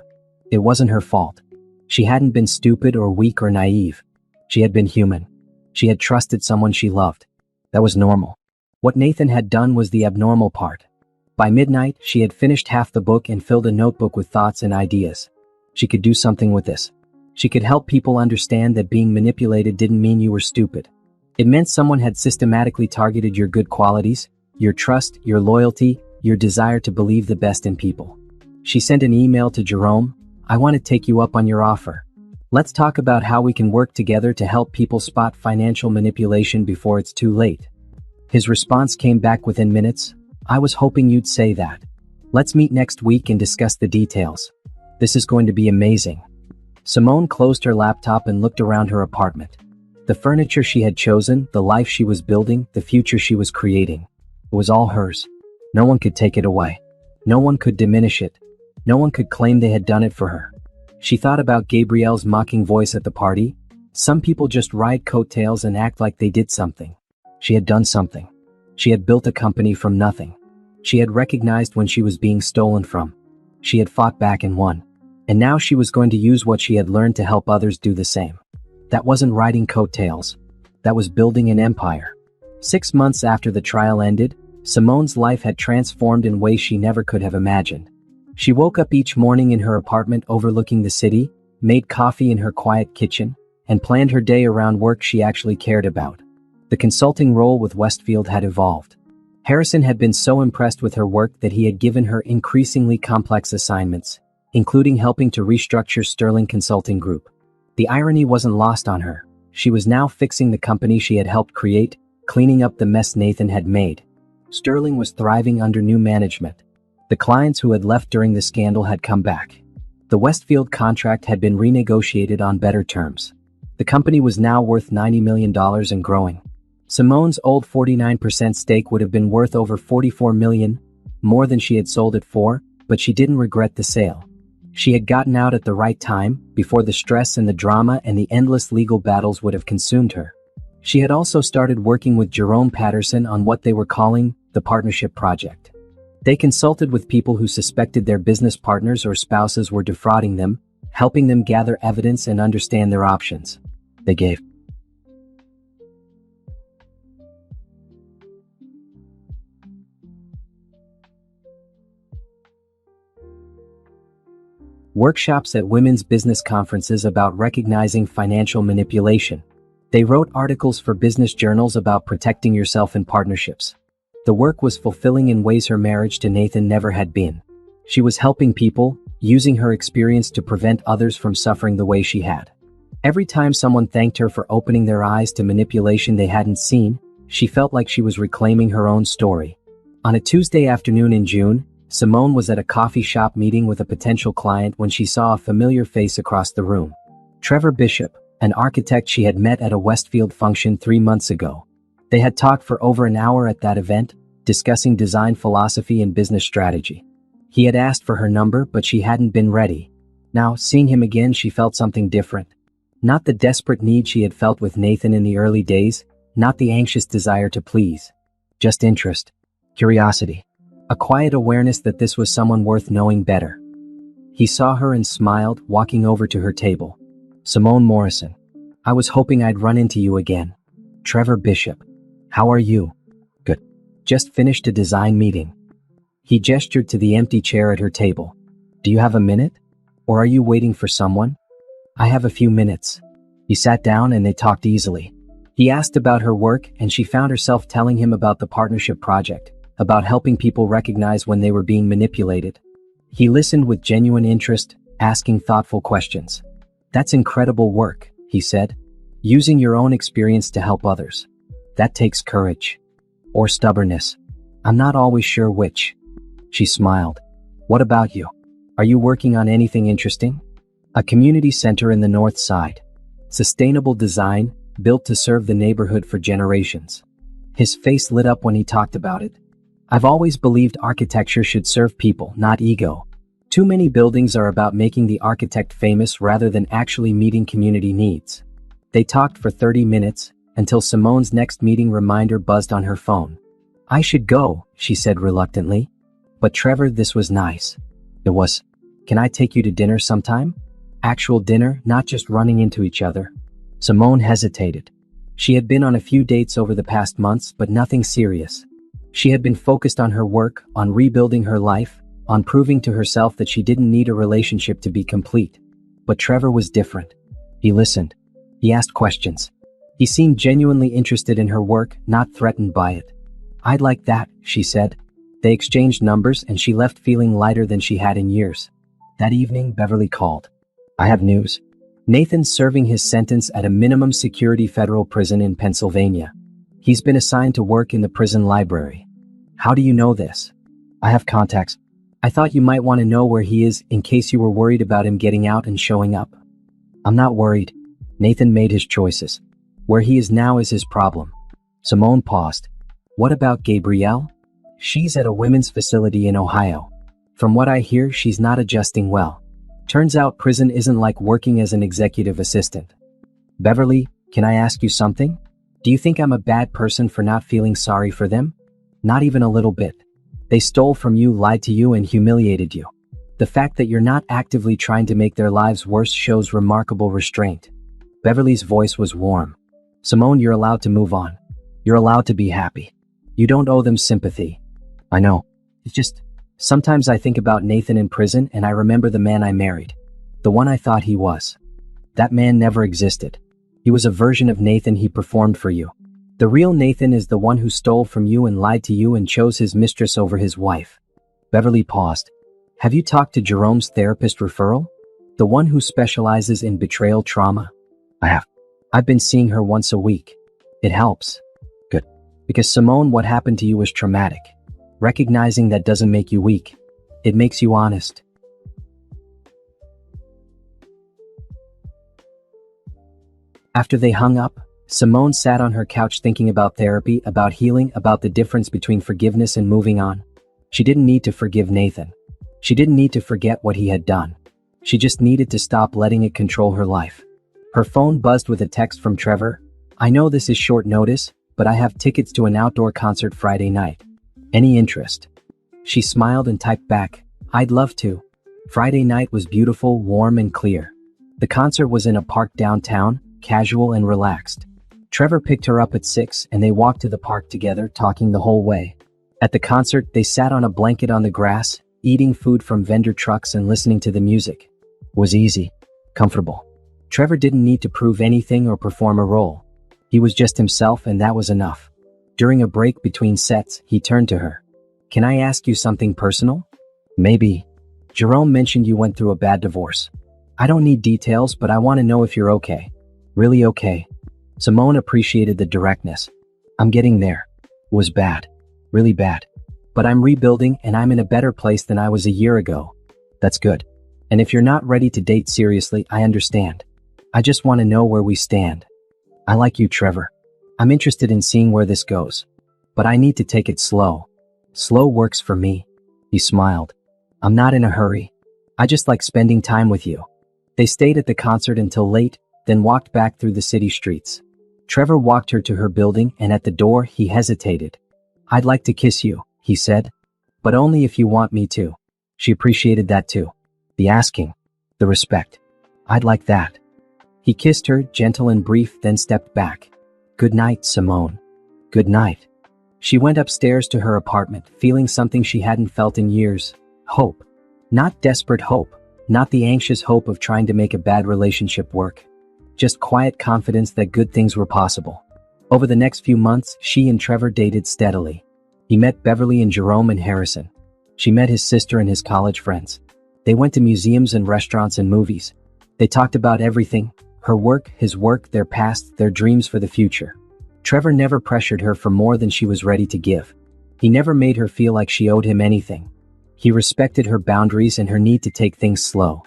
It wasn't her fault. She hadn't been stupid or weak or naive. She had been human. She had trusted someone she loved. That was normal. What Nathan had done was the abnormal part. By midnight, she had finished half the book and filled a notebook with thoughts and ideas. She could do something with this. She could help people understand that being manipulated didn't mean you were stupid. It meant someone had systematically targeted your good qualities, your trust, your loyalty, your desire to believe the best in people. She sent an email to Jerome. I want to take you up on your offer. Let's talk about how we can work together to help people spot financial manipulation before it's too late. His response came back within minutes. I was hoping you'd say that. Let's meet next week and discuss the details. This is going to be amazing. Simone closed her laptop and looked around her apartment. The furniture she had chosen, the life she was building, the future she was creating. It was all hers. No one could take it away. No one could diminish it. No one could claim they had done it for her. She thought about Gabrielle's mocking voice at the party. Some people just ride coattails and act like they did something. She had done something. She had built a company from nothing. She had recognized when she was being stolen from. She had fought back and won. And now she was going to use what she had learned to help others do the same. That wasn't riding coattails. That was building an empire. 6 months after the trial ended, Simone's life had transformed in ways she never could have imagined. She woke up each morning in her apartment overlooking the city, made coffee in her quiet kitchen, and planned her day around work she actually cared about. The consulting role with Westfield had evolved. Harrison had been so impressed with her work that he had given her increasingly complex assignments, including helping to restructure Sterling Consulting Group. The irony wasn't lost on her. She was now fixing the company she had helped create, cleaning up the mess Nathan had made. Sterling was thriving under new management. The clients who had left during the scandal had come back. The Westfield contract had been renegotiated on better terms. The company was now worth $90 million and growing. Simone's old 49% stake would have been worth over $44 million, more than she had sold it for, but she didn't regret the sale. She had gotten out at the right time, before the stress and the drama and the endless legal battles would have consumed her. She had also started working with Jerome Patterson on what they were calling the Partnership Project. They consulted with people who suspected their business partners or spouses were defrauding them, helping them gather evidence and understand their options. They gave workshops at women's business conferences about recognizing financial manipulation. They wrote articles for business journals about protecting yourself in partnerships. The work was fulfilling in ways her marriage to Nathan never had been. She was helping people, using her experience to prevent others from suffering the way she had. Every time someone thanked her for opening their eyes to manipulation they hadn't seen, she felt like she was reclaiming her own story. On a Tuesday afternoon in June, Simone was at a coffee shop meeting with a potential client when she saw a familiar face across the room. Trevor Bishop, an architect she had met at a Westfield function 3 months ago. They had talked for over an hour at that event, discussing design philosophy and business strategy. He had asked for her number, but she hadn't been ready. Now, seeing him again, she felt something different. Not the desperate need she had felt with Nathan in the early days, not the anxious desire to please. Just interest, curiosity, a quiet awareness that this was someone worth knowing better. He saw her and smiled, walking over to her table. Simone Morrison. I was hoping I'd run into you again. Trevor Bishop. How are you? Good. Just finished a design meeting. He gestured to the empty chair at her table. Do you have a minute? Or are you waiting for someone? I have a few minutes. He sat down and they talked easily. He asked about her work and she found herself telling him about the partnership project, about helping people recognize when they were being manipulated. He listened with genuine interest, asking thoughtful questions. That's incredible work, he said. Using your own experience to help others. That takes courage. Or stubbornness. I'm not always sure which. She smiled. What about you? Are you working on anything interesting? A community center in the North Side. Sustainable design, built to serve the neighborhood for generations. His face lit up when he talked about it. I've always believed architecture should serve people, not ego. Too many buildings are about making the architect famous rather than actually meeting community needs. They talked for 30 minutes, until Simone's next meeting reminder buzzed on her phone. I should go, she said reluctantly. But Trevor, this was nice. It was. Can I take you to dinner sometime? Actual dinner, not just running into each other. Simone hesitated. She had been on a few dates over the past months, but nothing serious. She had been focused on her work, on rebuilding her life, on proving to herself that she didn't need a relationship to be complete. But Trevor was different. He listened. He asked questions. He seemed genuinely interested in her work, not threatened by it. I'd like that, she said. They exchanged numbers and she left feeling lighter than she had in years. That evening, Beverly called. I have news. Nathan's serving his sentence at a minimum security federal prison in Pennsylvania. He's been assigned to work in the prison library. How do you know this? I have contacts. I thought you might want to know where he is in case you were worried about him getting out and showing up. I'm not worried. Nathan made his choices. Where he is now is his problem. Simone paused. What about Gabrielle? She's at a women's facility in Ohio. From what I hear, she's not adjusting well. Turns out prison isn't like working as an executive assistant. Beverly, can I ask you something? Do you think I'm a bad person for not feeling sorry for them? Not even a little bit. They stole from you, lied to you, and humiliated you. The fact that you're not actively trying to make their lives worse shows remarkable restraint. Beverly's voice was warm. Simone, you're allowed to move on. You're allowed to be happy. You don't owe them sympathy. I know. It's just, Sometimes I think about Nathan in prison and I remember the man I married. The one I thought he was. That man never existed. He was a version of Nathan he performed for you. The real Nathan is the one who stole from you and lied to you and chose his mistress over his wife. Beverly paused. Have you talked to Jerome's therapist referral? The one who specializes in betrayal trauma? I have. I've been seeing her once a week. It helps. Good. Because Simone, what happened to you was traumatic. Recognizing that doesn't make you weak. It makes you honest. After they hung up, Simone sat on her couch thinking about therapy, about healing, about the difference between forgiveness and moving on. She didn't need to forgive Nathan. She didn't need to forget what he had done. She just needed to stop letting it control her life. Her phone buzzed with a text from Trevor. I know this is short notice, but I have tickets to an outdoor concert Friday night. Any interest? She smiled and typed back, I'd love to. Friday night was beautiful, warm and clear. The concert was in a park downtown, casual and relaxed. Trevor picked her up at 6 and they walked to the park together, talking the whole way. At the concert, they sat on a blanket on the grass, eating food from vendor trucks and listening to the music. It was easy, comfortable. Trevor didn't need to prove anything or perform a role. He was just himself and that was enough. During a break between sets, he turned to her. Can I ask you something personal? Maybe. Jerome mentioned you went through a bad divorce. I don't need details, but I want to know if you're okay. Really okay. Simone appreciated the directness. I'm getting there. It was bad. Really bad. But I'm rebuilding and I'm in a better place than I was a year ago. That's good. And if you're not ready to date seriously, I understand. I just want to know where we stand. I like you, Trevor. I'm interested in seeing where this goes. But I need to take it slow. Slow works for me. He smiled. I'm not in a hurry. I just like spending time with you. They stayed at the concert until late, then walked back through the city streets. Trevor walked her to her building and at the door he hesitated. I'd like to kiss you, he said. But only if you want me to. She appreciated that too. The asking. The respect. I'd like that. He kissed her, gentle and brief, then stepped back. Good night, Simone. Good night. She went upstairs to her apartment, feeling something she hadn't felt in years. Hope. Not desperate hope. Not the anxious hope of trying to make a bad relationship work. Just quiet confidence that good things were possible. Over the next few months, she and Trevor dated steadily. He met Beverly and Jerome and Harrison. She met his sister and his college friends. They went to museums and restaurants and movies. They talked about everything. Her work, his work, their past, their dreams for the future. Trevor never pressured her for more than she was ready to give. He never made her feel like she owed him anything. He respected her boundaries and her need to take things slow.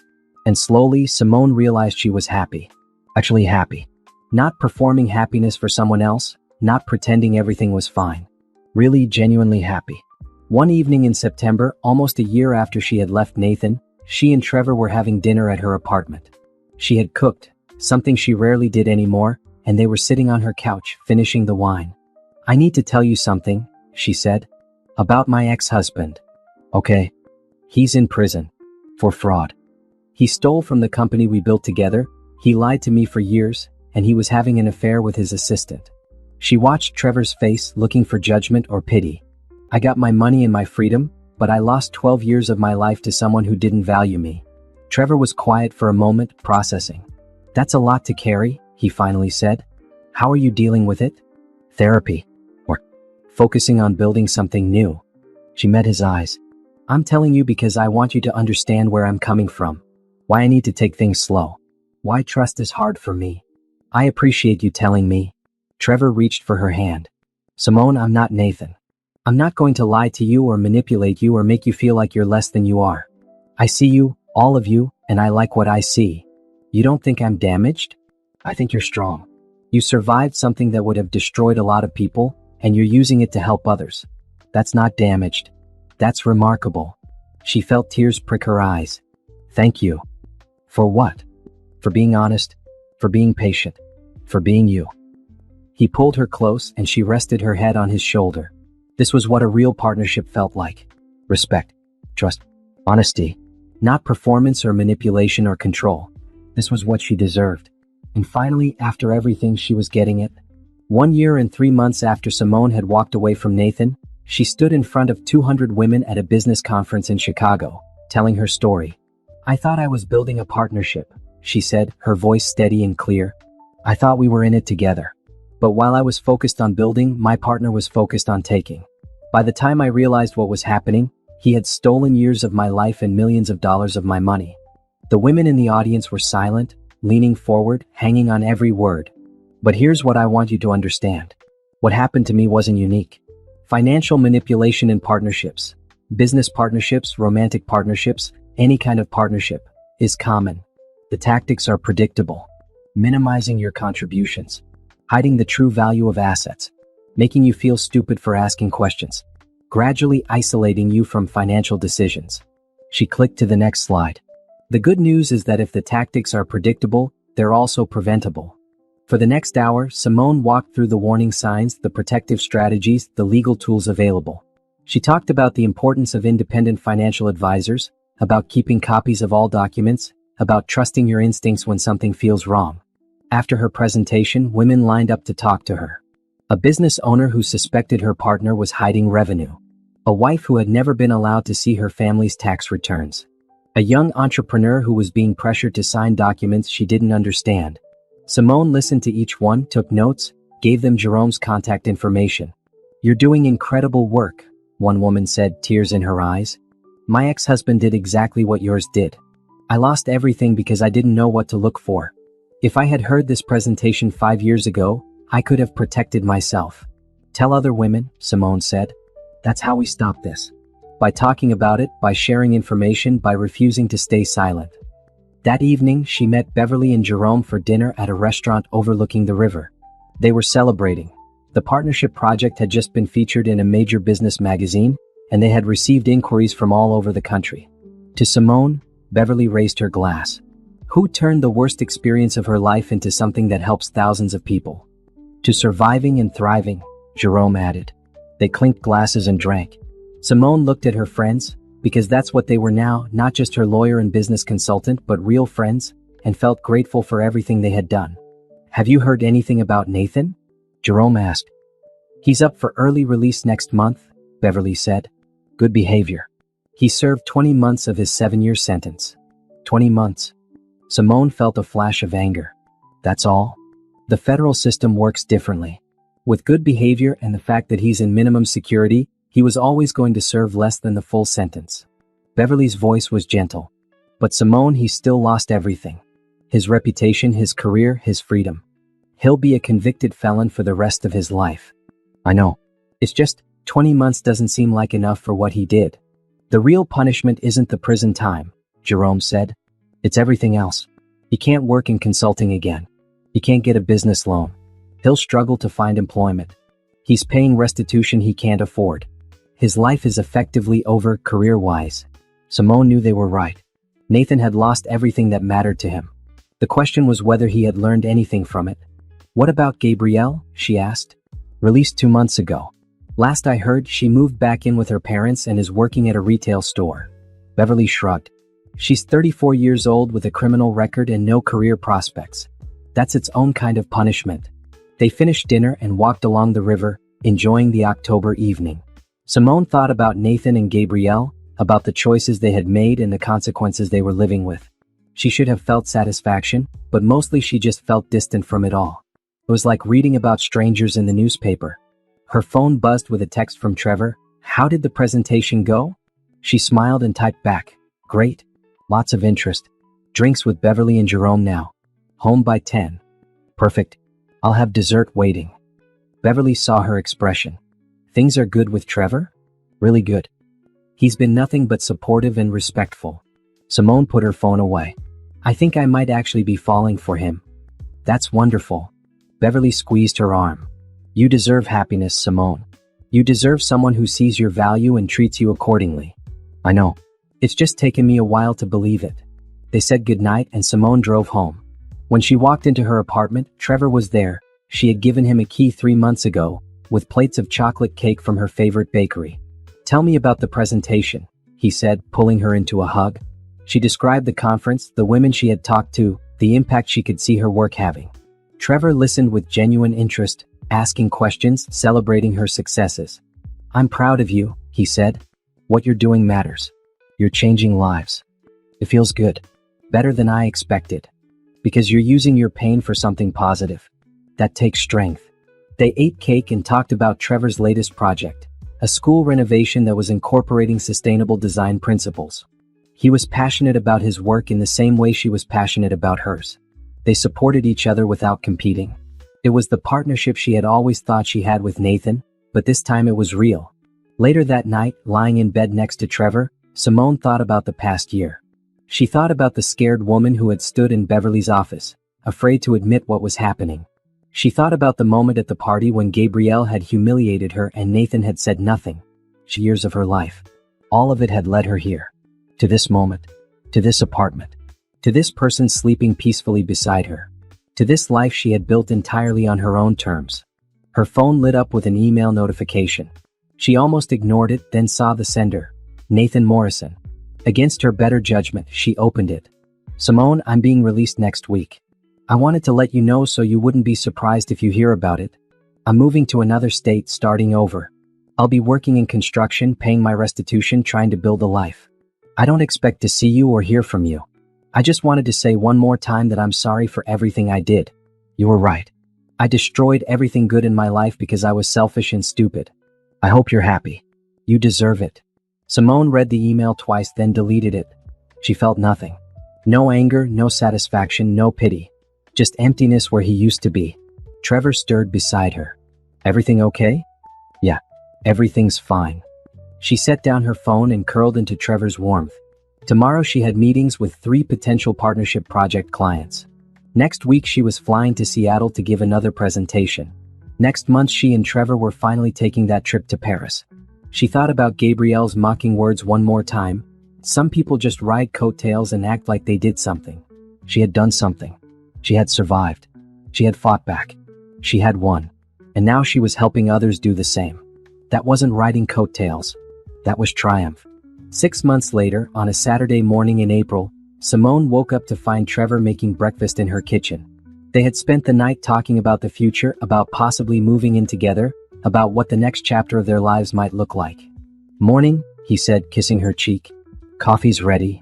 And slowly, Simone realized she was happy. Actually happy. Not performing happiness for someone else, not pretending everything was fine. Really, genuinely happy. One evening in September, almost a year after she had left Nathan, she and Trevor were having dinner at her apartment. She had cooked, something she rarely did anymore, and they were sitting on her couch, finishing the wine. I need to tell you something, she said. About my ex-husband. Okay. He's in prison. For fraud. He stole from the company we built together, he lied to me for years, and he was having an affair with his assistant. She watched Trevor's face, looking for judgment or pity. I got my money and my freedom, but I lost 12 years of my life to someone who didn't value me. Trevor was quiet for a moment, processing. That's a lot to carry, he finally said. How are you dealing with it? Therapy. Or focusing on building something new. She met his eyes. I'm telling you because I want you to understand where I'm coming from. Why I need to take things slow. Why trust is hard for me. I appreciate you telling me. Trevor reached for her hand. Simone, I'm not Nathan. I'm not going to lie to you or manipulate you or make you feel like you're less than you are. I see you, all of you, and I like what I see. You don't think I'm damaged? I think you're strong. You survived something that would have destroyed a lot of people, and you're using it to help others. That's not damaged. That's remarkable. She felt tears prick her eyes. Thank you. For what? For being honest, for being patient, for being you. He pulled her close and she rested her head on his shoulder. This was what a real partnership felt like. Respect, trust, honesty. Not performance or manipulation or control. This was what she deserved. And finally, after everything, she was getting it. 1 year and 3 months after Simone had walked away from Nathan, She stood in front of 200 women at a business conference in Chicago, telling her story. "I thought I was building a partnership," she said, her voice steady and clear. "I thought we were in it together. But while I was focused on building, my partner was focused on taking. By the time I realized what was happening, he had stolen years of my life and millions of dollars of my money." The women in the audience were silent, leaning forward, hanging on every word. "But here's what I want you to understand. What happened to me wasn't unique. Financial manipulation in partnerships, business partnerships, romantic partnerships, any kind of partnership, is common. The tactics are predictable. Minimizing your contributions, hiding the true value of assets, making you feel stupid for asking questions, gradually isolating you from financial decisions." She clicked to the next slide. The good news is that if the tactics are predictable, they're also preventable. For the next hour, Simone walked through the warning signs, the protective strategies, the legal tools available. She talked about the importance of independent financial advisors, about keeping copies of all documents, about trusting your instincts when something feels wrong. After her presentation, women lined up to talk to her. A business owner who suspected her partner was hiding revenue. A wife who had never been allowed to see her family's tax returns. A young entrepreneur who was being pressured to sign documents she didn't understand. Simone listened to each one, took notes, gave them Jerome's contact information. "You're doing incredible work," one woman said, tears in her eyes. "My ex-husband did exactly what yours did. I lost everything because I didn't know what to look for. If I had heard this presentation 5 years ago, I could have protected myself." "Tell other women," Simone said. "That's how we stop this. By talking about it, by sharing information, by refusing to stay silent." That evening, she met Beverly and Jerome for dinner at a restaurant overlooking the river. They were celebrating. The partnership project had just been featured in a major business magazine, and they had received inquiries from all over the country. To Simone, Beverly raised her glass. "Who turned the worst experience of her life into something that helps thousands of people?" "To surviving and thriving," Jerome added. They clinked glasses and drank. Simone looked at her friends, because that's what they were now, not just her lawyer and business consultant, but real friends, and felt grateful for everything they had done. "Have you heard anything about Nathan?" Jerome asked. "He's up for early release next month," Beverly said. "Good behavior. He served 20 months of his 7-year sentence." 20 months. Simone felt a flash of anger. "That's all?" "The federal system works differently. With good behavior and the fact that he's in minimum security, he was always going to serve less than the full sentence." Beverly's voice was gentle. "But Simone, he still lost everything. His reputation, his career, his freedom. He'll be a convicted felon for the rest of his life." "I know. It's just, 20 months doesn't seem like enough for what he did." "The real punishment isn't the prison time," Jerome said. "It's everything else. He can't work in consulting again. He can't get a business loan. He'll struggle to find employment. He's paying restitution he can't afford. His life is effectively over career-wise." Simone knew they were right. Nathan had lost everything that mattered to him. The question was whether he had learned anything from it. "What about Gabrielle?" she asked. "Released 2 months ago. Last I heard, she moved back in with her parents and is working at a retail store." Beverly shrugged. "She's 34 years old with a criminal record and no career prospects. That's its own kind of punishment." They finished dinner and walked along the river, enjoying the October evening. Simone thought about Nathan and Gabrielle, about the choices they had made and the consequences they were living with. She should have felt satisfaction, but mostly she just felt distant from it all. It was like reading about strangers in the newspaper. Her phone buzzed with a text from Trevor. "How did the presentation go?" She smiled and typed back, "Great. Lots of interest. Drinks with Beverly and Jerome now. Home by 10. Perfect. I'll have dessert waiting." Beverly saw her expression. "Things are good with Trevor?" "Really good. He's been nothing but supportive and respectful." Simone put her phone away. "I think I might actually be falling for him." "That's wonderful." Beverly squeezed her arm. "You deserve happiness, Simone. You deserve someone who sees your value and treats you accordingly." "I know. It's just taken me a while to believe it." They said goodnight and Simone drove home. When she walked into her apartment, Trevor was there. She had given him a key 3 months ago, with plates of chocolate cake from her favorite bakery. "Tell me about the presentation," he said, pulling her into a hug. She described the conference, the women she had talked to, the impact she could see her work having. Trevor listened with genuine interest, asking questions, celebrating her successes. "I'm proud of you," he said. "What you're doing matters. You're changing lives. It feels good. Better than I expected. Because you're using your pain for something positive. That takes strength." They ate cake and talked about Trevor's latest project, a school renovation that was incorporating sustainable design principles. He was passionate about his work in the same way she was passionate about hers. They supported each other without competing. It was the partnership she had always thought she had with Nathan, but this time it was real. Later that night, lying in bed next to Trevor, Simone thought about the past year. She thought about the scared woman who had stood in Beverly's office, afraid to admit what was happening. She thought about the moment at the party when Gabrielle had humiliated her and Nathan had said nothing. Years of her life. All of it had led her here. To this moment. To this apartment. To this person sleeping peacefully beside her. To this life she had built entirely on her own terms. Her phone lit up with an email notification. She almost ignored it, then saw the sender. Nathan Morrison. Against her better judgment, she opened it. "Simone, I'm being released next week. I wanted to let you know so you wouldn't be surprised if you hear about it. I'm moving to another state, starting over. I'll be working in construction, paying my restitution, trying to build a life. I don't expect to see you or hear from you. I just wanted to say one more time that I'm sorry for everything I did. You were right. I destroyed everything good in my life because I was selfish and stupid. I hope you're happy. You deserve it." Simone read the email twice, then deleted it. She felt nothing. No anger, no satisfaction, no pity. Just emptiness where he used to be. Trevor stirred beside her. "Everything okay?" "Yeah, everything's fine." She set down her phone and curled into Trevor's warmth. Tomorrow she had meetings with 3 potential partnership project clients. Next week she was flying to Seattle to give another presentation. Next month she and Trevor were finally taking that trip to Paris. She thought about Gabrielle's mocking words one more time. Some people just ride coattails and act like they did something. She had done something. She had survived. She had fought back. She had won. And now she was helping others do the same. That wasn't riding coattails. That was triumph. 6 months later, on a Saturday morning in April, Simone woke up to find Trevor making breakfast in her kitchen. They had spent the night talking about the future, about possibly moving in together, about what the next chapter of their lives might look like. "Morning," he said, kissing her cheek. "Coffee's ready."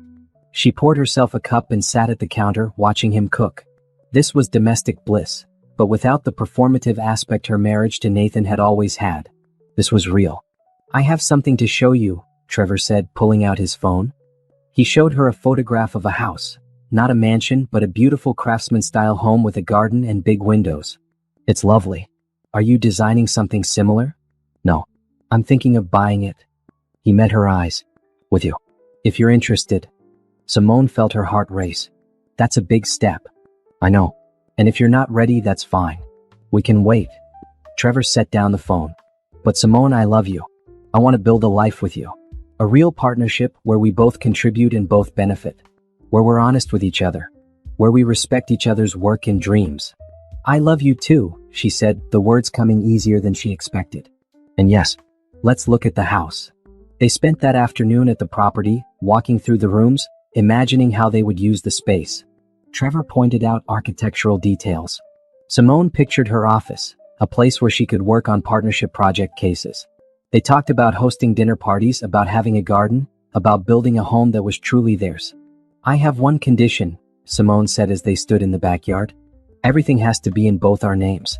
She poured herself a cup and sat at the counter, watching him cook. This was domestic bliss, but without the performative aspect her marriage to Nathan had always had. This was real. "I have something to show you," Trevor said, pulling out his phone. He showed her a photograph of a house. Not a mansion, but a beautiful craftsman-style home with a garden and big windows. "It's lovely. Are you designing something similar?" "No. I'm thinking of buying it." He met her eyes. "With you. If you're interested." Simone felt her heart race. "That's a big step." "I know. And if you're not ready, that's fine. We can wait." Trevor set down the phone. "But Simone, I love you. I want to build a life with you. A real partnership where we both contribute and both benefit. Where we're honest with each other. Where we respect each other's work and dreams." "I love you too," she said, the words coming easier than she expected. "And yes, let's look at the house." They spent that afternoon at the property, walking through the rooms, imagining how they would use the space. Trevor pointed out architectural details. Simone pictured her office, a place where she could work on partnership project cases. They talked about hosting dinner parties, about having a garden, about building a home that was truly theirs. "I have one condition," Simone said as they stood in the backyard. "Everything has to be in both our names.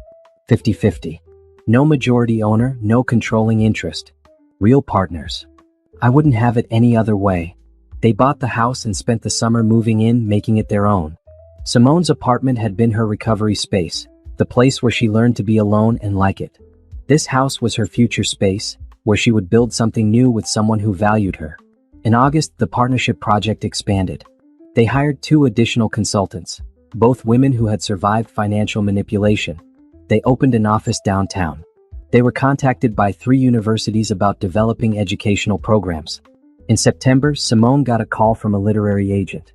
50-50. No majority owner, no controlling interest. Real partners. I wouldn't have it any other way." They bought the house and spent the summer moving in, making it their own. Simone's apartment had been her recovery space, the place where she learned to be alone and like it. This house was her future space, where she would build something new with someone who valued her. In August, the partnership project expanded. They hired 2 additional consultants, both women who had survived financial manipulation. They opened an office downtown. They were contacted by 3 universities about developing educational programs. In September, Simone got a call from a literary agent.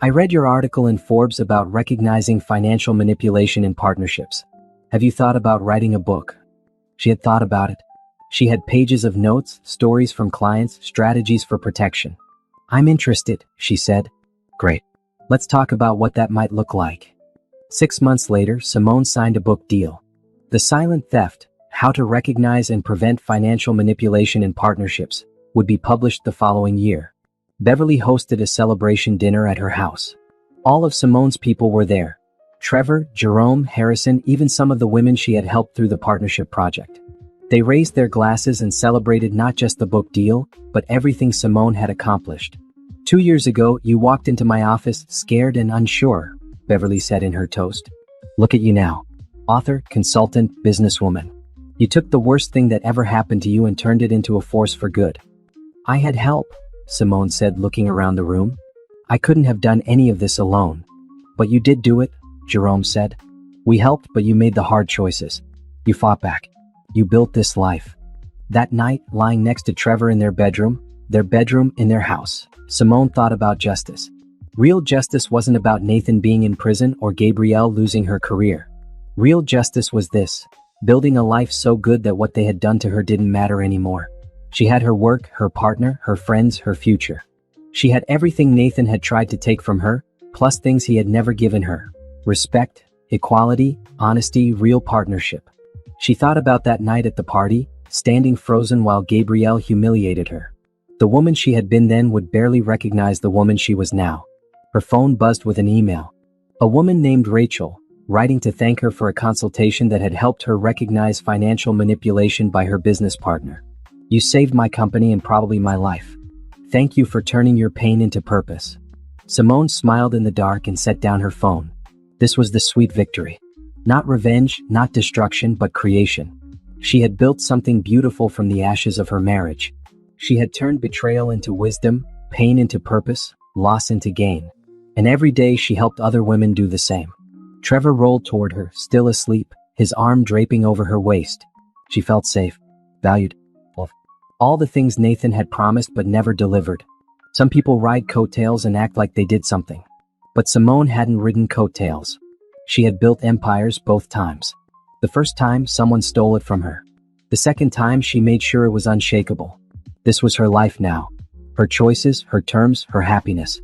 "I read your article in Forbes about recognizing financial manipulation in partnerships. Have you thought about writing a book?" She had thought about it. She had pages of notes, stories from clients, strategies for protection. "I'm interested," she said. "Great. Let's talk about what that might look like." 6 months later, Simone signed a book deal. The Silent Theft, How to Recognize and Prevent Financial Manipulation in Partnerships, would be published the following year. Beverly hosted a celebration dinner at her house. All of Simone's people were there. Trevor, Jerome, Harrison, even some of the women she had helped through the partnership project. They raised their glasses and celebrated not just the book deal, but everything Simone had accomplished. 2 years ago, you walked into my office scared and unsure, Beverly said in her toast. Look at you now. Author, consultant, businesswoman. You took the worst thing that ever happened to you and turned it into a force for good. I had help, Simone said, looking around the room. I couldn't have done any of this alone. But you did do it, Jerome said. We helped, but you made the hard choices. You fought back. You built this life. That night, lying next to Trevor in their bedroom in their house, Simone thought about justice. Real justice wasn't about Nathan being in prison or Gabrielle losing her career. Real justice was this: building a life so good that what they had done to her didn't matter anymore. She had her work, her partner, her friends, her future. She had everything Nathan had tried to take from her, plus things he had never given her. Respect, equality, honesty, real partnership. She thought about that night at the party, standing frozen while Gabrielle humiliated her. The woman she had been then would barely recognize the woman she was now. Her phone buzzed with an email. A woman named Rachel, writing to thank her for a consultation that had helped her recognize financial manipulation by her business partner. You saved my company and probably my life. Thank you for turning your pain into purpose. Simone smiled in the dark and set down her phone. This was the sweet victory. Not revenge, not destruction, but creation. She had built something beautiful from the ashes of her marriage. She had turned betrayal into wisdom, pain into purpose, loss into gain. And every day she helped other women do the same. Trevor rolled toward her, still asleep, his arm draping over her waist. She felt safe, valued. All the things Nathan had promised but never delivered. Some people ride coattails and act like they did something. But Simone hadn't ridden coattails. She had built empires both times. The first time, someone stole it from her. The second time, she made sure it was unshakable. This was her life now. Her choices, her terms, her happiness.